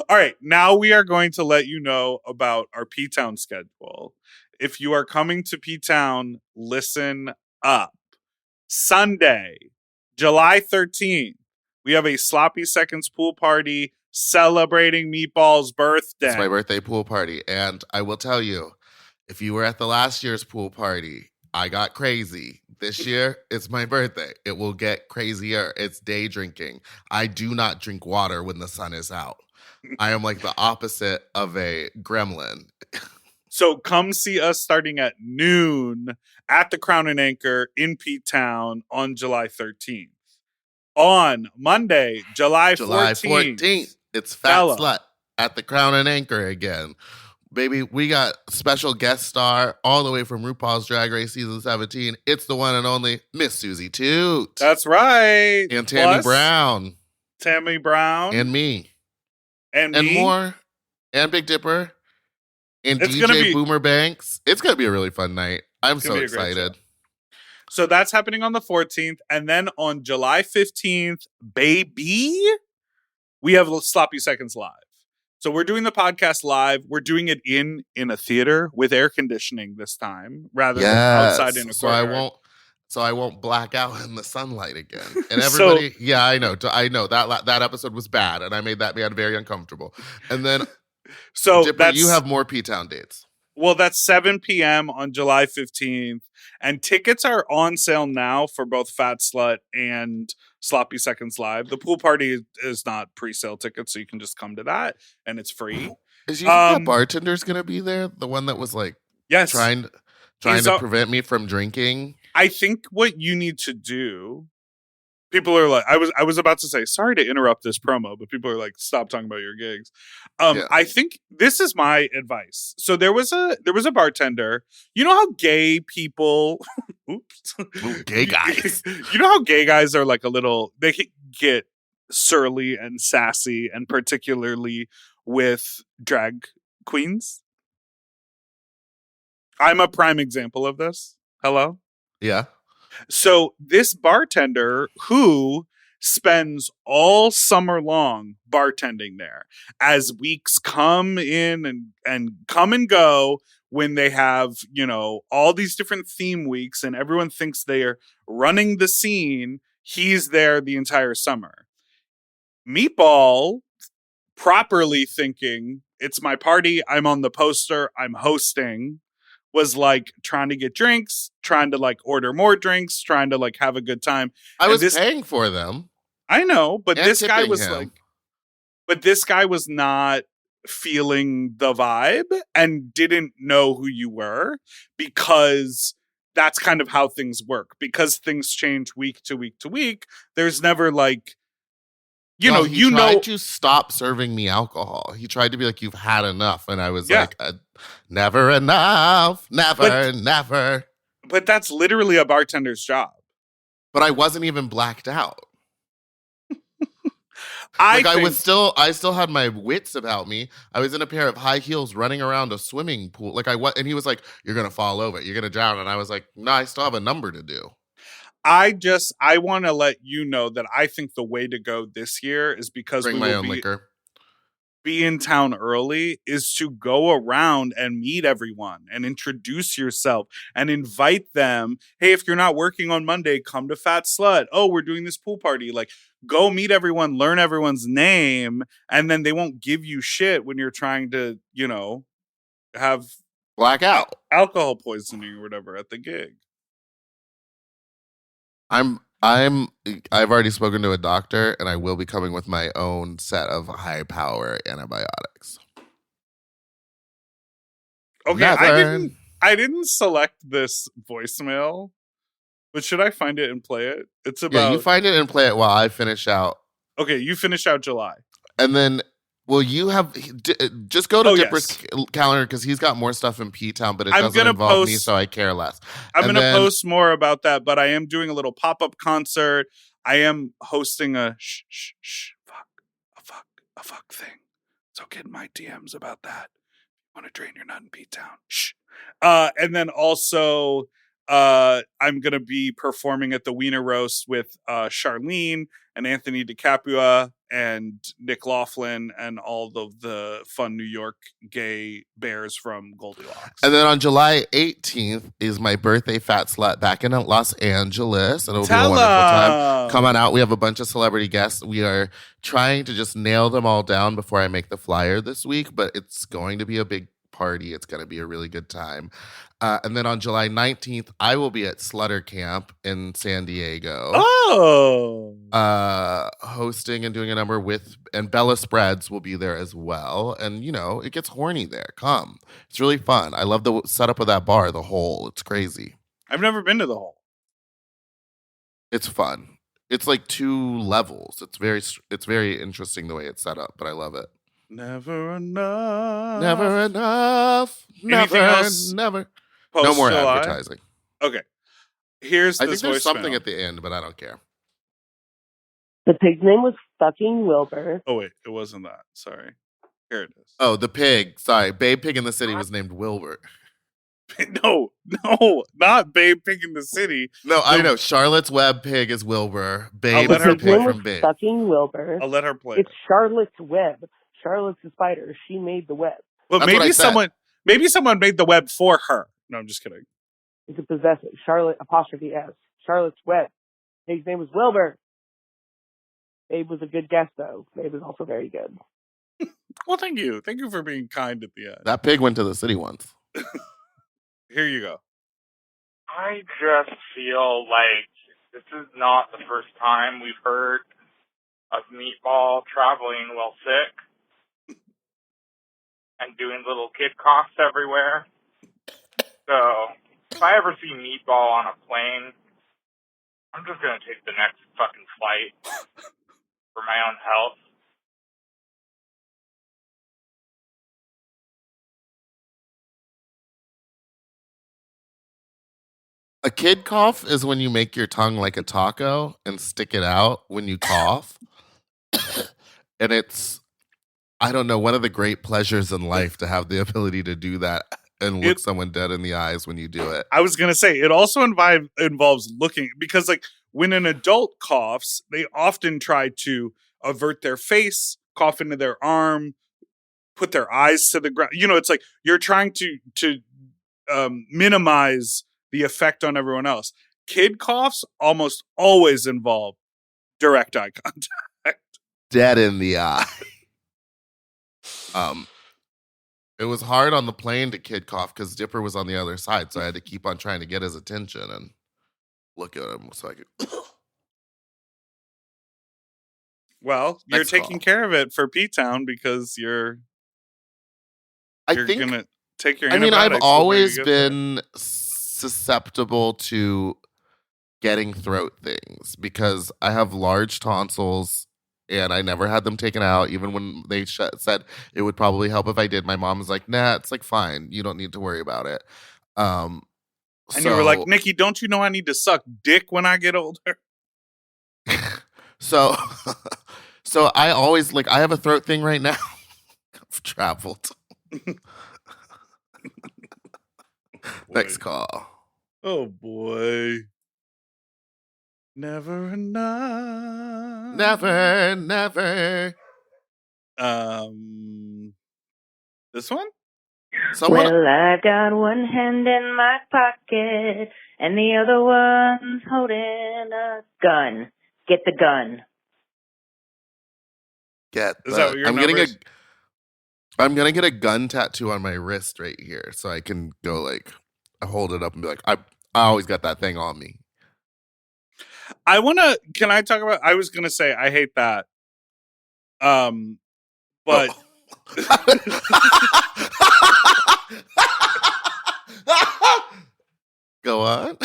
S2: All right, now we are going to let you know about our P-Town schedule. If you are coming to P-Town, listen up. Sunday, July 13th, we have a Sloppy Seconds pool party celebrating Meatball's birthday.
S1: It's my birthday pool party. And I will tell you, if you were at the last year's pool party, I got crazy. This year, it's my birthday. It will get crazier. It's day drinking. I do not drink water when the sun is out. I am like the opposite of a gremlin.
S2: So come see us starting at noon at the Crown and Anchor in P-Town on July 13th. On Monday, July
S1: July
S2: 14th.
S1: 14th, it's Fat
S2: Fella.
S1: Slut at the Crown and Anchor again. Baby, we got special guest star all the way from RuPaul's Drag Race Season 17. It's the one and only Miss Susie Toot.
S2: That's right.
S1: And Tammy
S2: Plus,
S1: Brown.
S2: Tammy Brown.
S1: And me.
S2: And
S1: And
S2: me.
S1: more. And Big Dipper. And
S2: It's gonna
S1: DJ
S2: be-
S1: Boomer Banks. It's going to be a really fun night. I'm
S2: It's
S1: so
S2: gonna be a great
S1: excited.
S2: So that's happening on the 14th. And then on July 15th, baby, we have Sloppy Seconds Live. So we're doing the podcast live. We're doing it in a theater with air conditioning this time, rather than outside in a
S1: So
S2: courtyard.
S1: I won't black out in the sunlight again. And
S2: So-
S1: everybody, yeah, I know that episode was bad, and I made that man very uncomfortable. And then,
S2: So
S1: Dipper,
S2: that's
S1: you have more P-Town dates.
S2: Well, that's 7 p.m. on July 15th. And tickets are on sale now for both Fat Slut and Sloppy Seconds Live. The pool party is not pre-sale tickets, so you can just come to that, and it's free.
S1: Is you think that bartender's gonna be there? The one that was like
S2: Yes.
S1: trying
S2: He's
S1: to
S2: a-
S1: prevent me from drinking.
S2: I think what you need to do, people are like, I was about to say, sorry to interrupt this promo, but people are like, stop talking about your gigs.
S1: Yeah.
S2: I think this is my advice. So there was a bartender. You know how gay people, oops,
S1: Ooh, gay guys.
S2: You know how gay guys are like a little, they can get surly and sassy, and particularly with drag queens. I'm a prime example of this. Hello?
S1: Yeah.
S2: So this bartender who spends all summer long bartending there, as weeks come in and come and go, when they have, all these different theme weeks and everyone thinks they are running the scene, he's there the entire summer. Meatball, properly thinking, it's my party, I'm on the poster, I'm hosting, was like trying to get drinks, trying to like order more drinks, trying to like have a good time.
S1: I
S2: And
S1: was
S2: this-
S1: paying for them.
S2: I know, but
S1: And
S2: this guy
S1: tipping
S2: was
S1: him.
S2: like, but this guy was not feeling the vibe and didn't know who you were, because that's kind of how things work. Because things change week to week to week. There's never like,
S1: He tried to stop serving me alcohol. He tried to be like, "You've had enough," and I was
S2: Yeah.
S1: like, "Never enough, never,
S2: But-
S1: never."
S2: but that's literally a bartender's job.
S1: But I wasn't even blacked out.
S2: I
S1: still had my wits about me. I was in a pair of high heels running around a swimming pool. And he was like, "You're gonna fall over. You're gonna drown." And I was like, "No, I still have a number to do."
S2: I want to let you know that I think the way to go this year is, because
S1: Bring
S2: we
S1: my
S2: will
S1: own liquor.
S2: be in town early, is to go around and meet everyone and introduce yourself and invite them. Hey, if you're not working on Monday, come to Fat Slut. Oh, we're doing this pool party. Like, go meet everyone, learn everyone's name, and then they won't give you shit when you're trying to, have
S1: Blackout.
S2: alcohol poisoning or whatever at the gig.
S1: I've already spoken to a doctor, and I will be coming with my own set of high power antibiotics.
S2: Okay, I didn't select this voicemail, but should I find it and play it? It's about
S1: Yeah, you find it and play it while I finish out.
S2: Okay, you finish out July.
S1: And then, well, you have just go to
S2: Oh,
S1: Dipper's
S2: yes.
S1: calendar, because he's got more stuff in P-Town, but it
S2: I'm
S1: doesn't
S2: gonna
S1: involve me,
S2: post-
S1: so I care less.
S2: I'm
S1: And
S2: going to
S1: then-
S2: post more about that, but I am doing a little pop-up concert. I am hosting a fuck thing. So get in my DMs about that. Want to drain your nut in P-Town. Shh. And then also, I'm going to be performing at the Wiener Roast with Charlene and Anthony DiCapua and Nick Laughlin and all of the fun New York gay bears from Goldilocks.
S1: And then on July 18th is my birthday Fat Slut back in Los Angeles, and it'll be a wonderful time. Come on out. We have a bunch of celebrity guests. We are trying to just nail them all down before I make the flyer this week, but it's going to be a big party. It's going to be a really good time. And then on July 19th, I will be at Slutter Camp in San Diego.
S2: Oh.
S1: Hosting and doing a number with, and Bella Spreads will be there as well. And, it gets horny there. Come. It's really fun. I love the setup of that bar, the Hole. It's crazy.
S2: I've never been to the Hole.
S1: It's fun. It's like 2 levels. It's very interesting the way it's set up, but I love it.
S2: Never enough.
S1: Never enough.
S2: Anything
S1: Never,
S2: else
S1: never. No
S2: Post
S1: more
S2: July?
S1: advertising.
S2: Okay. Here's
S1: I
S2: this
S1: think there's something
S2: voicemail.
S1: at the end, but I don't care.
S8: The pig's name was fucking Wilbur.
S2: Oh wait, it wasn't that. Sorry. Here it is.
S1: Oh, the pig. Sorry. Babe Pig in the City was named Wilbur.
S2: No, not Babe Pig in the City.
S1: No, I know. Charlotte's Web pig is Wilbur. Babe
S2: let
S1: is
S2: her
S1: the
S8: His
S1: pig
S8: name was
S1: from Babe.
S8: fucking Wilbur.
S2: I'll let her play.
S8: It's Charlotte's Web. Charlotte's the spider. She made the web.
S2: But
S1: That's what I said.
S2: maybe someone made the web for her. No, I'm just kidding.
S8: It's a possessive. Charlotte apostrophe S. Charlotte's Web. His name was Wilbur. Babe was a good guess, though. Babe was also very good.
S2: Well, thank you. Thank you for being kind at the end.
S1: That pig went to the city once.
S2: Here you go.
S9: I just feel like this is not the first time we've heard of Meatball traveling while sick and doing little kid coughs everywhere. So if I ever see Meatball on a plane, I'm just going to take the next fucking flight for my own health.
S1: A kid cough is when you make your tongue like a taco and stick it out when you cough. And it's, I don't know, one of the great pleasures in life to have the ability to do that and look someone dead in the eyes when you do it.
S2: I was going to say, it also involves looking, because like when an adult coughs, they often try to avert their face, cough into their arm, put their eyes to the ground. You know, it's like you're trying to minimize the effect on everyone else. Kid coughs almost always involve direct eye contact.
S1: Dead in the eye. It was hard on the plane to kid cough because Dipper was on the other side, so I had to keep on trying to get his attention and look at him so I could.
S2: Well, you're
S1: Next
S2: taking
S1: call.
S2: care of it for P-Town because you're gonna take your.
S1: I mean,
S2: antibiotics
S1: I've
S2: before you
S1: always
S2: get there.
S1: been susceptible to getting throat things because I have large tonsils and I never had them taken out. Even when they said it would probably help if I did, my mom was like, "Nah, it's like fine. You don't need to worry about it."
S2: And you were like, Nikki, don't you know I need to suck dick when I get older?
S1: so I always I have a throat thing right now. I've traveled. Next call.
S2: Oh boy. Never enough.
S1: Never.
S2: This one?
S1: Someone.
S10: Well, I've got one hand in my pocket and the other one's holding a gun. Get the gun.
S2: Is that what your number is?
S1: I'm gonna get a gun tattoo on my wrist right here, so I can go I hold it up and be like, I always got that thing on me.
S2: Can I talk about? I was gonna say I hate that. But
S1: go on.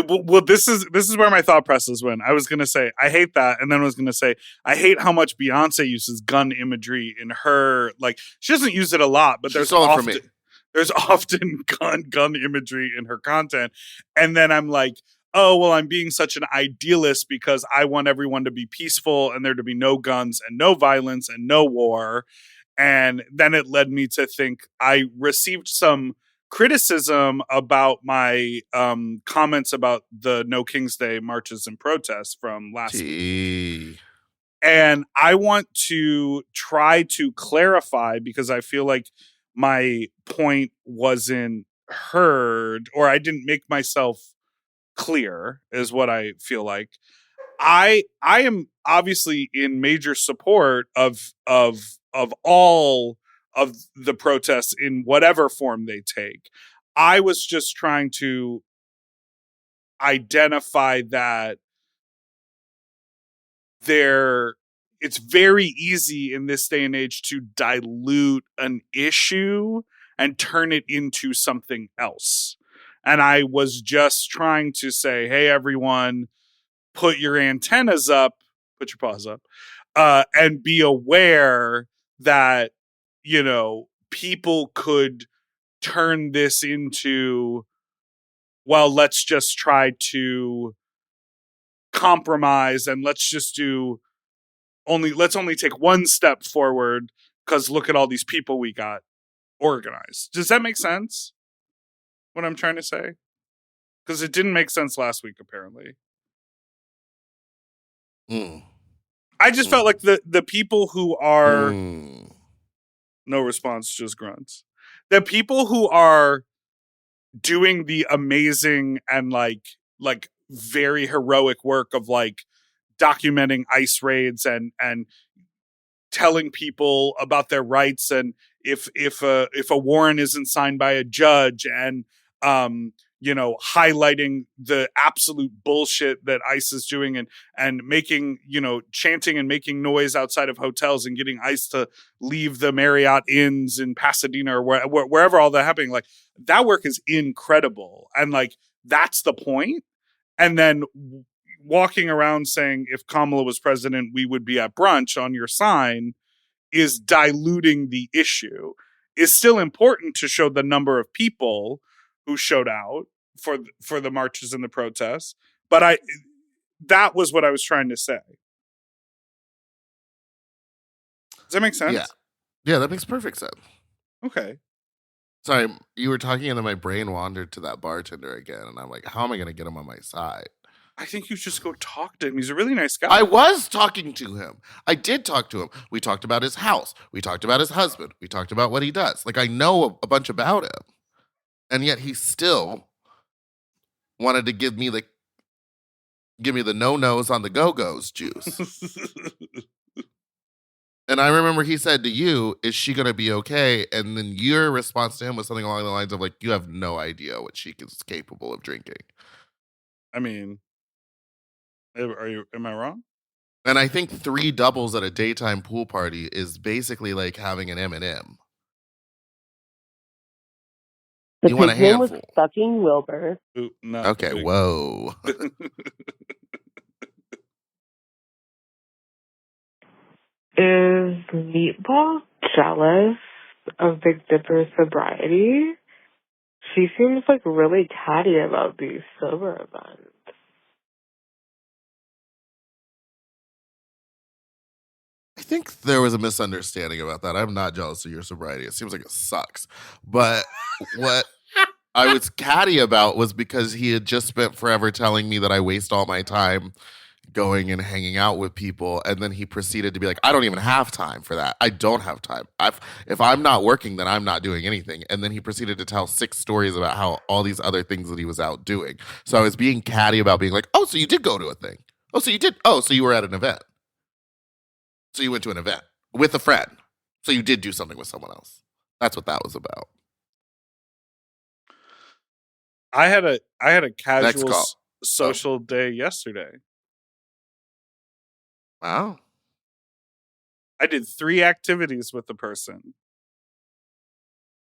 S2: Well, this is where my thought process went. I was gonna say I hate that, and then I was gonna say I hate how much Beyonce uses gun imagery in her. Like she doesn't use it a lot, but there's often gun imagery in her content. And then I'm like, oh well, I'm being such an idealist because I want everyone to be peaceful and there to be no guns and no violence and no war. And then it led me to think I received some criticism about my comments about the No King's Day marches and protests from last week. And I want to try to clarify because I feel like my point wasn't heard or I didn't make myself clear is what I feel like. I am obviously in major support of all of the protests in whatever form they take. I was just trying to identify that it's very easy in this day and age to dilute an issue and turn it into something else. And I was just trying to say, hey, everyone, put your antennas up, put your paws up, and be aware that, you know, people could turn this into, well, let's just try to compromise and let's only take one step forward because look at all these people we got organized. Does that make sense? What I'm trying to say? Because it didn't make sense last week, apparently. I just felt like the people who are no response, just grunts. The people who are doing the amazing and like very heroic work of like documenting ICE raids and telling people about their rights, and if a warrant isn't signed by a judge, and you know, highlighting the absolute bullshit that ICE is doing, and making, you know, chanting and making noise outside of hotels and getting ICE to leave the Marriott Inns in Pasadena or wherever all that happening. Like, that work is incredible, and like that's the point. And then walking around saying if Kamala was president, we would be at brunch on your sign is diluting the issue. Is still important to show the number of people who showed out for the marches and the protests. But that was what I was trying to say. Does that make sense?
S1: Yeah. Yeah, that makes perfect sense.
S2: Okay.
S1: Sorry, you were talking and then my brain wandered to that bartender again, and I'm like, how am I going to get him on my side?
S2: I think you just go talk to him. He's a really nice guy.
S1: I was talking to him. I did talk to him. We talked about his house. We talked about his husband. We talked about what he does. Like, I know a bunch about him. And yet he still wanted to give me the no-nos on the go-go's juice. And I remember he said to you, is she going to be okay? And then your response to him was something along the lines of like, you have no idea what she is capable of drinking.
S2: I mean, am I wrong?
S1: And I think 3 doubles at a daytime pool party is basically like having an M&M.
S8: The
S1: You want a
S8: pig's name was
S1: handful.
S8: fucking Wilbur.
S2: Ooh, no.
S1: Okay, whoa.
S11: Is Meatball jealous of Big Dipper's sobriety? She seems like really catty about these sober events.
S1: I think there was a misunderstanding about that. I'm not jealous of your sobriety. It seems like it sucks. But what I was catty about was because he had just spent forever telling me that I waste all my time going and hanging out with people, and then he proceeded to be like, I don't even have time for that. I don't have time. If I'm not working, then I'm not doing anything. And then he proceeded to tell 6 stories about how all these other things that he was out doing. So I was being catty about being like, oh, so you did go to a thing. Oh, so you did. Oh, so you were at an event. So you went to an event with a friend. So you did do something with someone else. That's what that was about.
S2: I had a casual social day yesterday.
S1: Wow.
S2: I did 3 activities with the person.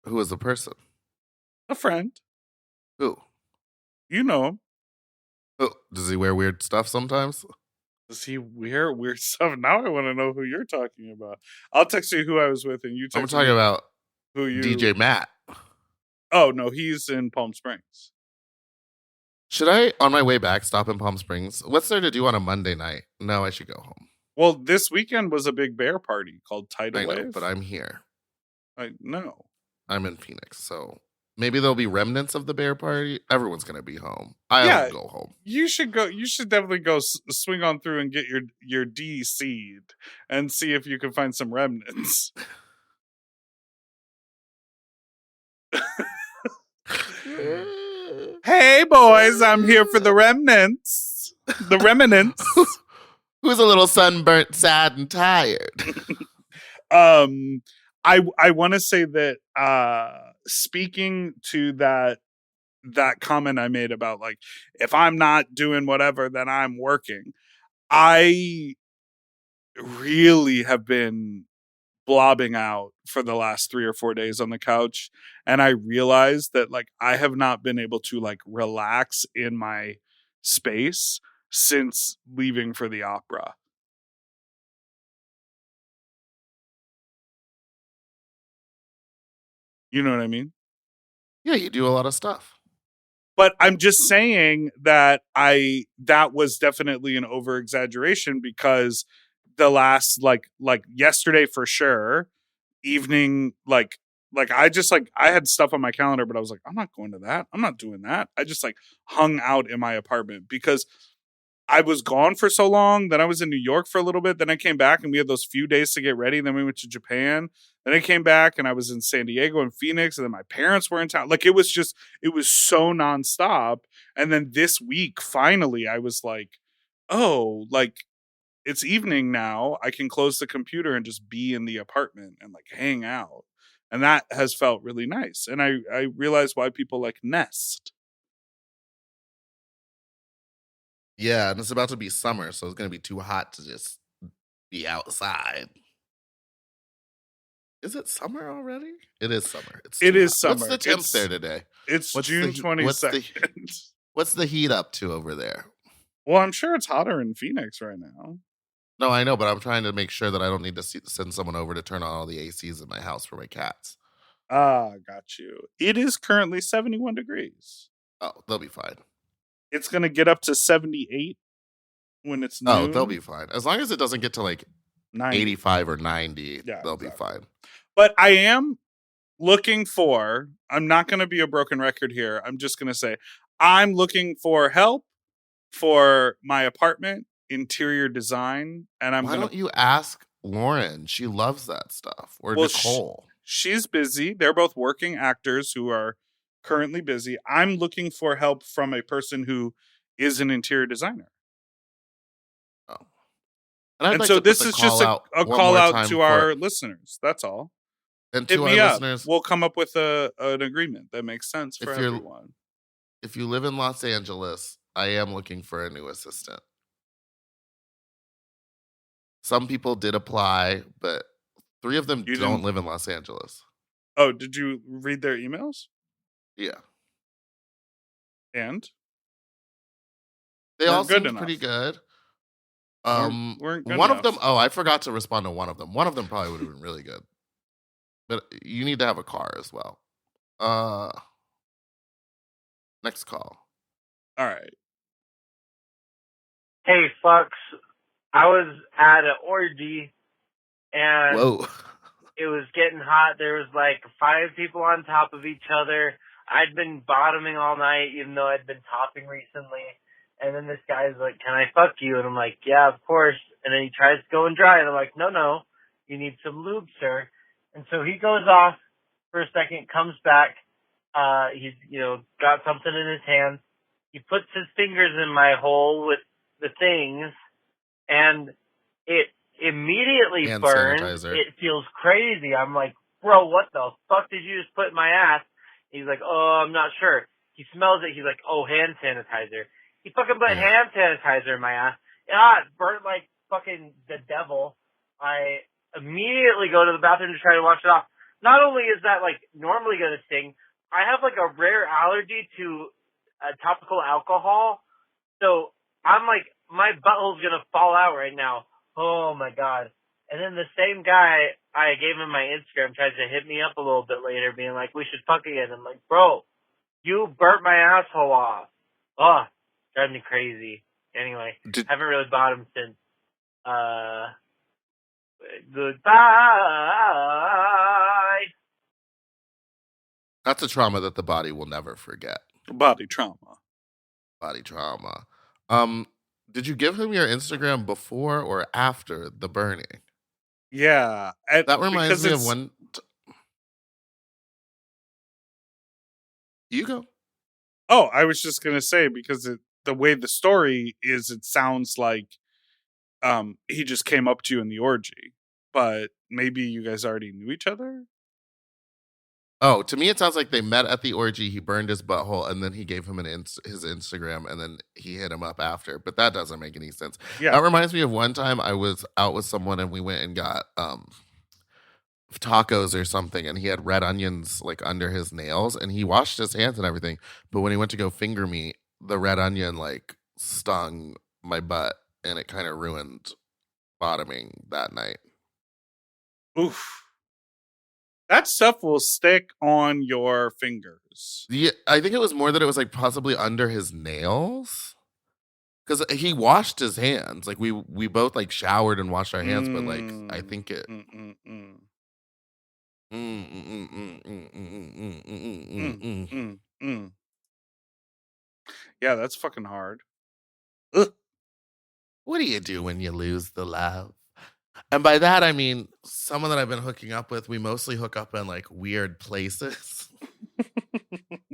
S1: Who was the person?
S2: A friend.
S1: Who?
S2: You know him.
S1: Oh, does he wear weird stuff sometimes?
S2: Does he wear weird stuff? Now I want to know who you're talking about. I'll text you who I was with, and you text
S1: I'm talking about
S2: who you...
S1: DJ Matt.
S2: Oh, no, he's in Palm Springs.
S1: Should I, on my way back, stop in Palm Springs? What's there to do on a Monday night? No, I should go home.
S2: Well, this weekend was a big bear party called Tidal Wave.
S1: I know, but I'm here.
S2: I know.
S1: I'm in Phoenix, so maybe there'll be remnants of the bear party. Everyone's going to be home. I'll go home.
S2: You should go. You should definitely go swing on through and get your DC'd and see if you can find some remnants. Hey, boys, I'm here for the remnants. The remnants.
S1: Who's a little sunburnt, sad, and tired?
S2: I want to say that speaking to that comment I made about like, if I'm not doing whatever, then I'm working. I really have been blobbing out for the last 3 or 4 days on the couch, and I realized that like I have not been able to like relax in my space since leaving for the opera. You know what I mean?
S1: Yeah, you do a lot of stuff.
S2: But I'm just saying that that was definitely an over exaggeration, because the last like yesterday for sure, evening, I just I had stuff on my calendar, but I was like, I'm not going to that. I'm not doing that. I just hung out in my apartment because I was gone for so long. Then I was in New York for a little bit. Then I came back and we had those few days to get ready. Then we went to Japan. Then I came back and I was in San Diego and Phoenix. And then my parents were in town. It was so nonstop. And then this week, finally, I was like, oh, it's evening now. I can close the computer and just be in the apartment and hang out. And that has felt really nice. And I realized why people nest.
S1: Yeah, and it's about to be summer, so it's going to be too hot to just be outside. Is it summer already? It is summer.
S2: It is
S1: hot.
S2: summer.
S1: What's the temp there today?
S2: It's June 22nd.
S1: What's the heat up to over there?
S2: Well, I'm sure it's hotter in Phoenix right now.
S1: No, I know, but I'm trying to make sure that I don't need to send someone over to turn on all the ACs in my house for my cats.
S2: Ah, got you. It is currently 71 degrees.
S1: Oh, they'll be fine.
S2: It's going to get up to 78 when it's noon.
S1: Oh, they'll be fine. As long as it doesn't get to 90. 85 or 90, they'll be fine.
S2: But I am looking for, I'm not going to be a broken record here. I'm just going to say, I'm looking for help for my apartment, interior design. And
S1: Why don't you ask Lauren? She loves that stuff. Or Nicole.
S2: She's busy. They're both working actors who are currently busy. I'm looking for help from a person who is an interior designer.
S1: Oh.
S2: And so this is just a call out to our listeners. That's all.
S1: And to our listeners,
S2: we'll come up with an agreement that makes sense for everyone.
S1: If you live in Los Angeles, I am looking for a new assistant. Some people did apply, but 3 of them don't live in Los Angeles.
S2: Oh, did you read their emails?
S1: Yeah.
S2: And?
S1: They all seemed pretty good.
S2: Weren't good
S1: one
S2: enough.
S1: of them, I forgot to respond to one of them. One of them probably would have been really good. But you need to have a car as well. Next call.
S2: All right.
S12: Hey, fucks. I was at an orgy and it was getting hot. There was 5 people on top of each other. I'd been bottoming all night, even though I'd been topping recently. And then this guy's like, "Can I fuck you?" And I'm like, "Yeah, of course." And then he tries to go and dry, and I'm like, "No, you need some lube, sir." And so he goes off for a second, comes back. He's, got something in his hand. He puts his fingers in my hole with the things, and it immediately burns.
S1: Sanitizer.
S12: It feels crazy. I'm like, "Bro, what the fuck did you just put in my ass?" He's like, "Oh, I'm not sure." He smells it. He's like, "Oh, hand sanitizer." He fucking put hand sanitizer in my ass. It burnt like fucking the devil. I immediately go to the bathroom to try to wash it off. Not only is that normally gonna sting, I have a rare allergy to topical alcohol. So I'm my butthole's gonna fall out right now. Oh my god. And then the same guy, I gave him my Instagram, tried to hit me up a little bit later, being like, "We should fuck again." I'm like, "Bro, you burnt my asshole off." Oh, drives me crazy. Anyway, haven't really bought him since. Goodbye.
S1: That's a trauma that the body will never forget.
S2: Body trauma.
S1: Did you give him your Instagram before or after the burning?
S2: Yeah.
S1: That reminds me of one. You go.
S2: Oh, I was just going to say, because the way the story is, it sounds like he just came up to you in the orgy. But maybe you guys already knew each other?
S1: Oh, to me, it sounds like they met at the orgy. He burned his butthole, and then he gave him his Instagram, and then he hit him up after. But that doesn't make any sense.
S2: Yeah.
S1: That reminds me of one time I was out with someone, and we went and got tacos or something, and he had red onions under his nails, and he washed his hands and everything. But when he went to go finger me, the red onion stung my butt, and it kind of ruined bottoming that night.
S2: Oof. That stuff will stick on your fingers.
S1: Yeah, I think it was more that it was like possibly under his nails. Because he washed his hands. Like we both like showered and washed our hands, but like I think it.
S2: Yeah, that's fucking hard. Ugh.
S1: What do you do when you lose the love? And by that I mean someone that I've been hooking up with. We mostly hook up in like weird places,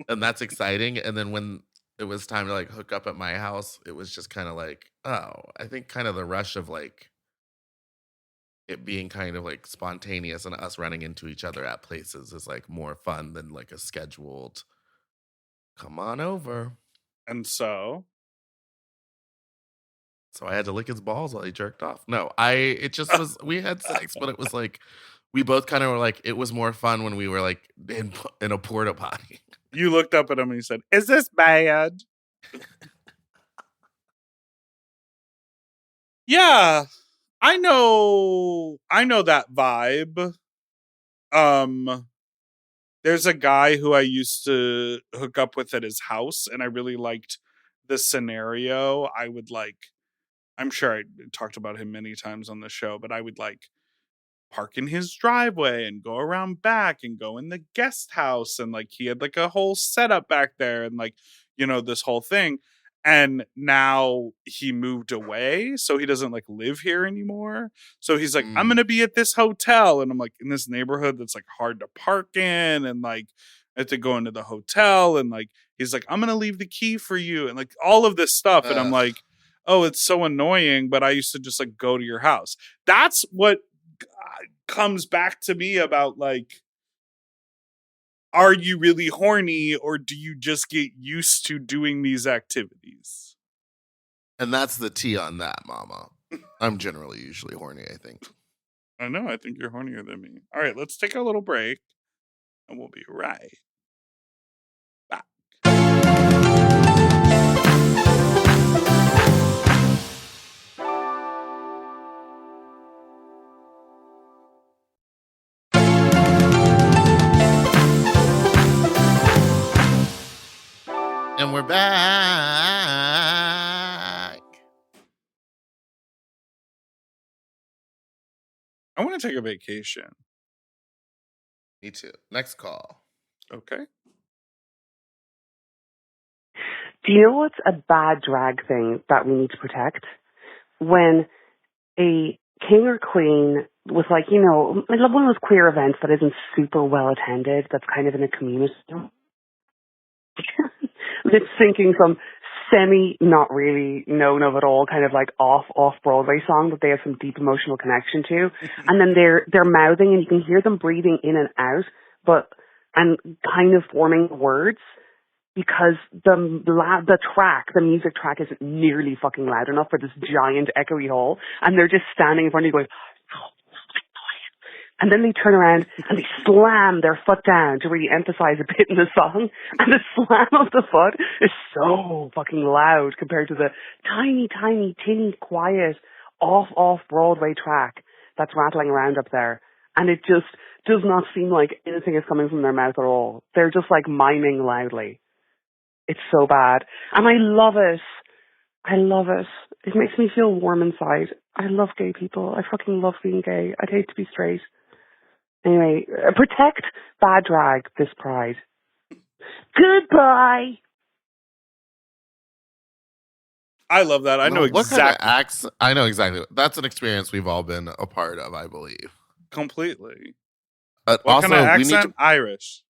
S1: and that's exciting. And then when it was time to like hook up at my house, it was just kind of like, oh, I think kind of the rush of like it being kind of like spontaneous and us running into each other at places is like more fun than like a scheduled come on over.
S2: And so
S1: I had to lick his balls while he jerked off. No, it just was, we had sex, but it was like, we both kind of were like, it was more fun when we were like in a porta potty.
S2: You looked up at him and you said, "Is this bad?" Yeah, I know that vibe. There's a guy who I used to hook up with at his house, and I really liked the scenario. I'm sure I talked about him many times on the show, but I would like park in his driveway and go around back and go in the guest house, and like he had like a whole setup back there, and like, this whole thing. And now he moved away, so he doesn't like live here anymore. So he's like, I'm gonna be at this hotel, and I'm like in this neighborhood that's like hard to park in, and like I have to go into the hotel, and like he's like, I'm gonna leave the key for you, and like all of this stuff. And I'm like, oh, it's so annoying, but I used to just like go to your house. That's what comes back to me about like, are you really horny, or do you just get used to doing these activities?
S1: And that's the tea on that, mama. I'm generally usually horny, I think.
S2: I know, I think you're hornier than me. All right, let's take a little break and we'll be right back.
S1: And we're back.
S2: I want to take a vacation.
S1: Me too. Next call.
S2: Okay.
S13: Do you know what's a bad drag thing that we need to protect? When a king or queen with like, one of those queer events that isn't super well attended, that's kind of in a community. Lip syncing some not really known of at all, kind of like off Broadway song that they have some deep emotional connection to. And then they're mouthing and you can hear them breathing in and out, and kind of forming words. Because the music track isn't nearly fucking loud enough for this giant echoey hall, and they're just standing in front of you going, and then they turn around and they slam their foot down to really emphasize a bit in the song, and the slam of the foot is so fucking loud compared to the tiny, tinny, quiet, off Broadway track that's rattling around up there, and it just does not seem like anything is coming from their mouth at all. They're just like miming loudly. It's so bad. And I love it. I love it. It makes me feel warm inside. I love gay people. I fucking love being gay. I'd hate to be straight. Anyway, protect bad drag this pride. Goodbye.
S2: I love that. I know exactly.
S1: I know exactly. That's an experience we've all been a part of, I believe.
S2: Completely.
S1: What
S2: also, kind of accent? Irish.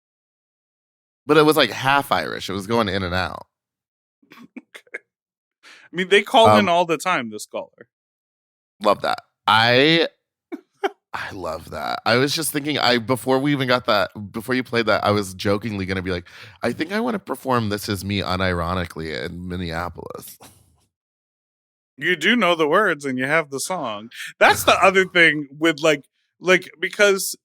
S1: But it was like half Irish. It was going in and out.
S2: Okay. I mean, they call in all the time, this caller.
S1: Love that. I love that. I was just thinking, before you played that, I was jokingly going to be like, I think I want to perform This Is Me unironically in Minneapolis.
S2: You do know the words and you have the song. That's the other thing with like because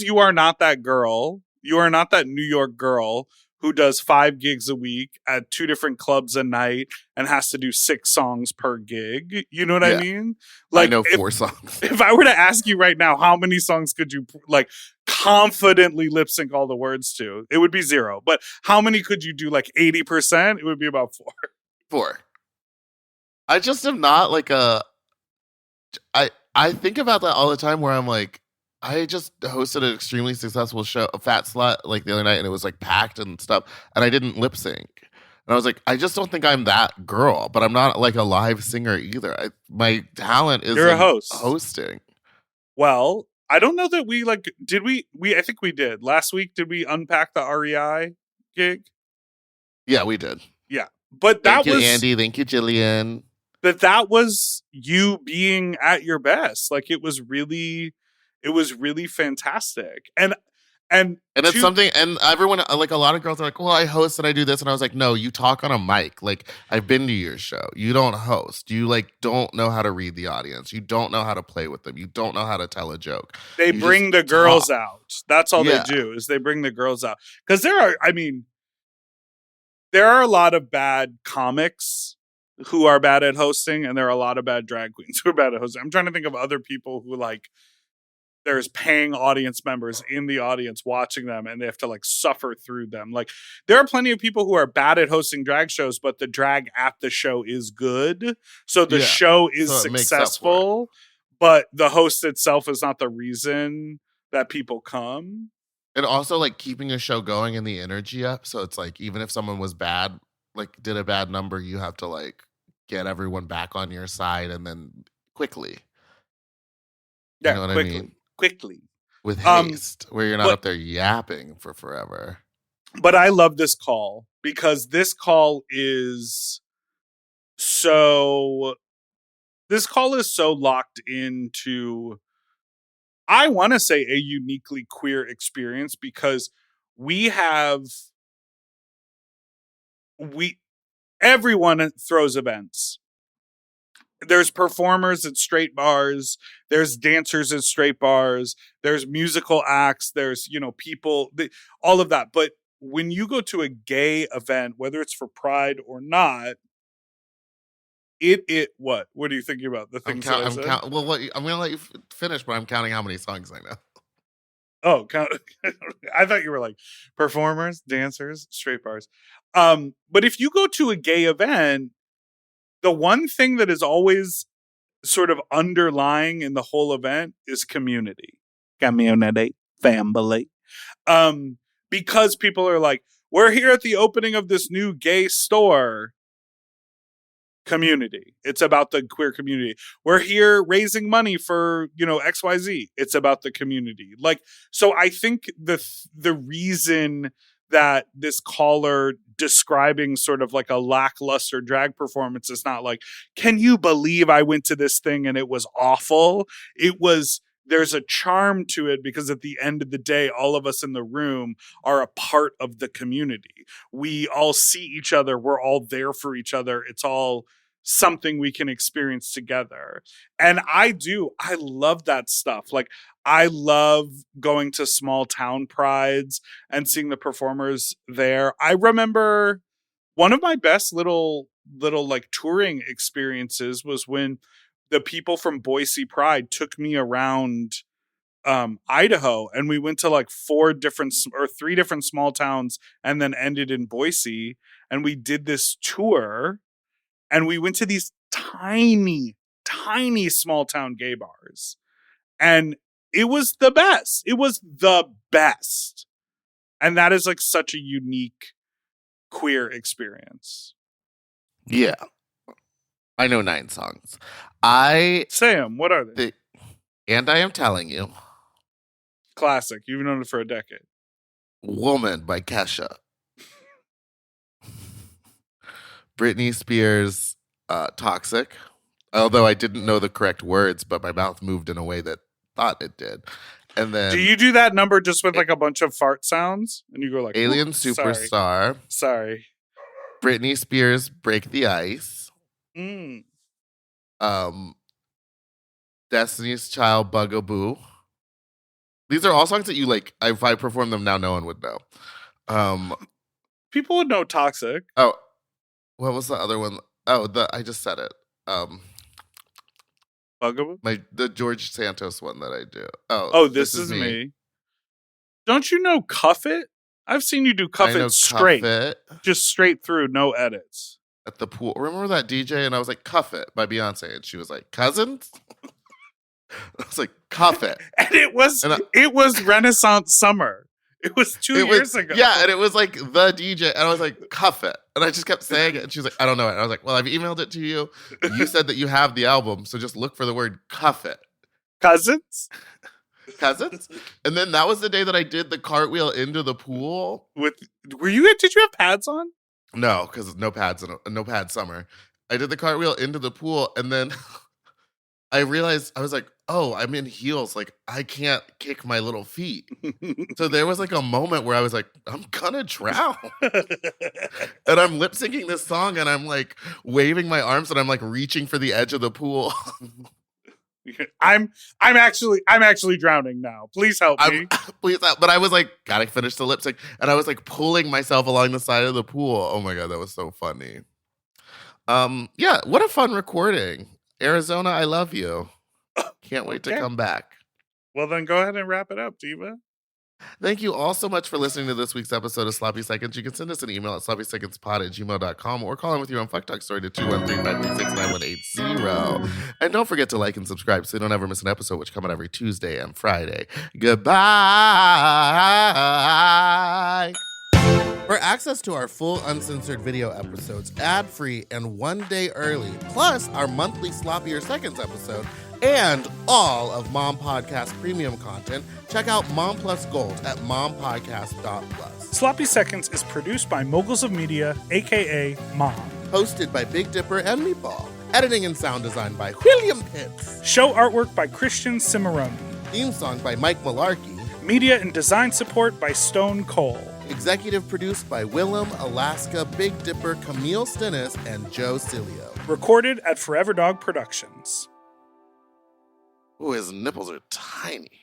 S2: you are not that girl. You are not that New York girl who does 5 gigs a week at 2 different clubs a night and has to do 6 songs per gig. You know what I
S1: Yeah.
S2: mean?
S1: I
S2: Like
S1: know 4 songs.
S2: if I were to ask you right now, how many songs could you like confidently lip sync all the words to? It would be 0. But how many could you do like 80%? It would be about 4.
S1: 4. I just am not like I think about that all the time where I'm like, I just hosted an extremely successful show, a Fat Slut, like the other night, and it was like packed and stuff, and I didn't lip sync. And I was like, I just don't think I'm that girl, but I'm not like a live singer either. My talent is
S2: You're a
S1: in
S2: host.
S1: hosting.
S2: Well, I don't know that we like did we I think we did. Last week did we unpack the REI gig?
S1: Yeah, we did.
S2: Yeah. But that
S1: Thank you,
S2: was
S1: Andy. Thank you, Jillian.
S2: but that was you being at your best. Like it was really fantastic. And
S1: it's something, and everyone, like a lot of girls are like, well, I host and I do this. And I was like, no, you talk on a mic. Like, I've been to your show. You don't host. You like don't know how to read the audience. You don't know how to play with them. You don't know how to tell a joke.
S2: They
S1: You
S2: bring the
S1: just
S2: girls
S1: talk.
S2: out. That's all
S1: Yeah.
S2: they do is they bring the girls out. Because there are a lot of bad comics who are bad at hosting, and there are a lot of bad drag queens who are bad at hosting. I'm trying to think of other people who like there's paying audience members in the audience watching them and they have to like suffer through them. Like there are plenty of people who are bad at hosting drag shows, but the drag at the show is good. So the show is
S1: So it makes up for it.
S2: successful, but the host itself is not the reason that people come.
S1: And also like keeping a show going and the energy up. So it's like, even if someone was bad, like did a bad number, you have to like get everyone back on your side and then quickly.
S2: Yeah,
S1: You know what
S2: quickly.
S1: I mean?
S2: Quickly.
S1: With haste, where you're not up there yapping for forever.
S2: But I love this call because this call is so locked into, I want to say, a uniquely queer experience because everyone throws events. There's performers at straight bars, there's dancers at straight bars, there's musical acts, there's, people, all of that. But when you go to a gay event, whether it's for Pride or not, what are you thinking about? The things that I said?
S1: Well, I'm going to let you finish, but I'm counting how many songs I know.
S2: Oh, I thought you were like performers, dancers, straight bars. But if you go to a gay event, the one thing that is always sort of underlying in the whole event is community, family. Because people are like, we're here at the opening of this new gay store. Community. It's about the queer community. We're here raising money for, XYZ. It's about the community. Like, so I think the reason that this caller describing sort of like a lackluster drag performance is not like, can you believe I went to this thing and it was awful? There's a charm to it because at the end of the day, all of us in the room are a part of the community. We all see each other. We're all there for each other. It's all something we can experience together. And I love that stuff. Like, I love going to small town prides and seeing the performers there. I remember one of my best little like touring experiences was when the people from Boise Pride took me around Idaho, and we went to like 3 different small towns and then ended in Boise, and we did this tour, and we went to these tiny small town gay bars, and it was the best. And that is like such a unique queer experience.
S1: Yeah. I know 9 songs.
S2: Sam, what are they?
S1: And I Am Telling You.
S2: Classic. You've known it for a decade.
S1: Woman by Kesha. Britney Spears, Toxic. Although I didn't know the correct words, but my mouth moved in a way that thought it did. And then
S2: do you do that number just with like a bunch of fart sounds? And you go like,
S1: Alien Superstar.
S2: Sorry.
S1: Britney Spears, Break the Ice. Destiny's Child, Bugaboo. These are all songs that you like. If I perform them now, no one would know.
S2: People would know toxic.
S1: Oh, what was the other one? Oh, I just said it.
S2: Bugaboo?
S1: The George Santos one that I do.
S2: Oh, this is me. Don't you know Cuff It? I've seen you do Cuff
S1: I know
S2: It straight.
S1: Cuff It.
S2: Just straight through, no edits.
S1: At the pool. Remember that DJ? And I was like, Cuff It by Beyonce. And she was like, Cousins? I was like, Cuff It.
S2: And it was Renaissance Summer. It was 2 years ago.
S1: Yeah, and it was like the DJ. And I was like, Cuff It. And I just kept saying it. And she was like, I don't know it. And I was like, well, I've emailed it to you. You said that you have the album. So just look for the word Cuff It.
S2: Cousins?
S1: And then that was the day that I did the cartwheel into the pool.
S2: Did you have pads on?
S1: No, because no pads summer. I did the cartwheel into the pool, and then I realized, I was like, oh, I'm in heels. Like, I can't kick my little feet. So there was like a moment where I was like, I'm gonna drown. And I'm lip syncing this song, and I'm like waving my arms, and I'm like reaching for the edge of the pool.
S2: I'm actually drowning now. Please help me.
S1: Please help. But I was like, gotta finish the lip sync. And I was like pulling myself along the side of the pool. Oh my God, that was so funny. Yeah, what a fun recording. Arizona, I love you. Can't wait to come back.
S2: Well, then go ahead and wrap it up, Diva.
S1: Thank you all so much for listening to this week's episode of Sloppy Seconds. You can send us an email at sloppysecondspod@gmail.com or call in with your own Fuck Talk story to 213-536-9180. And don't forget to like and subscribe so you don't ever miss an episode, which come out every Tuesday and Friday. Goodbye. For access to our full uncensored video episodes, ad-free and 1 day early, plus our monthly Sloppier Seconds episode, and all of Mom Podcast premium content, check out Mom Plus Gold at mompodcast.plus.
S5: Sloppy Seconds is produced by Moguls of Media, a.k.a. Mom.
S1: Hosted by Big Dipper and Meatball. Editing and sound design by William Pitts.
S5: Show artwork by Christian Cimarroni.
S1: Theme song by Mike Malarkey.
S5: Media and design support by Stone Cole.
S1: Executive produced by Willem, Alaska, Big Dipper, Camille Stennis, and Joe Cilio.
S5: Recorded at Forever Dog Productions.
S1: Ooh, his nipples are tiny.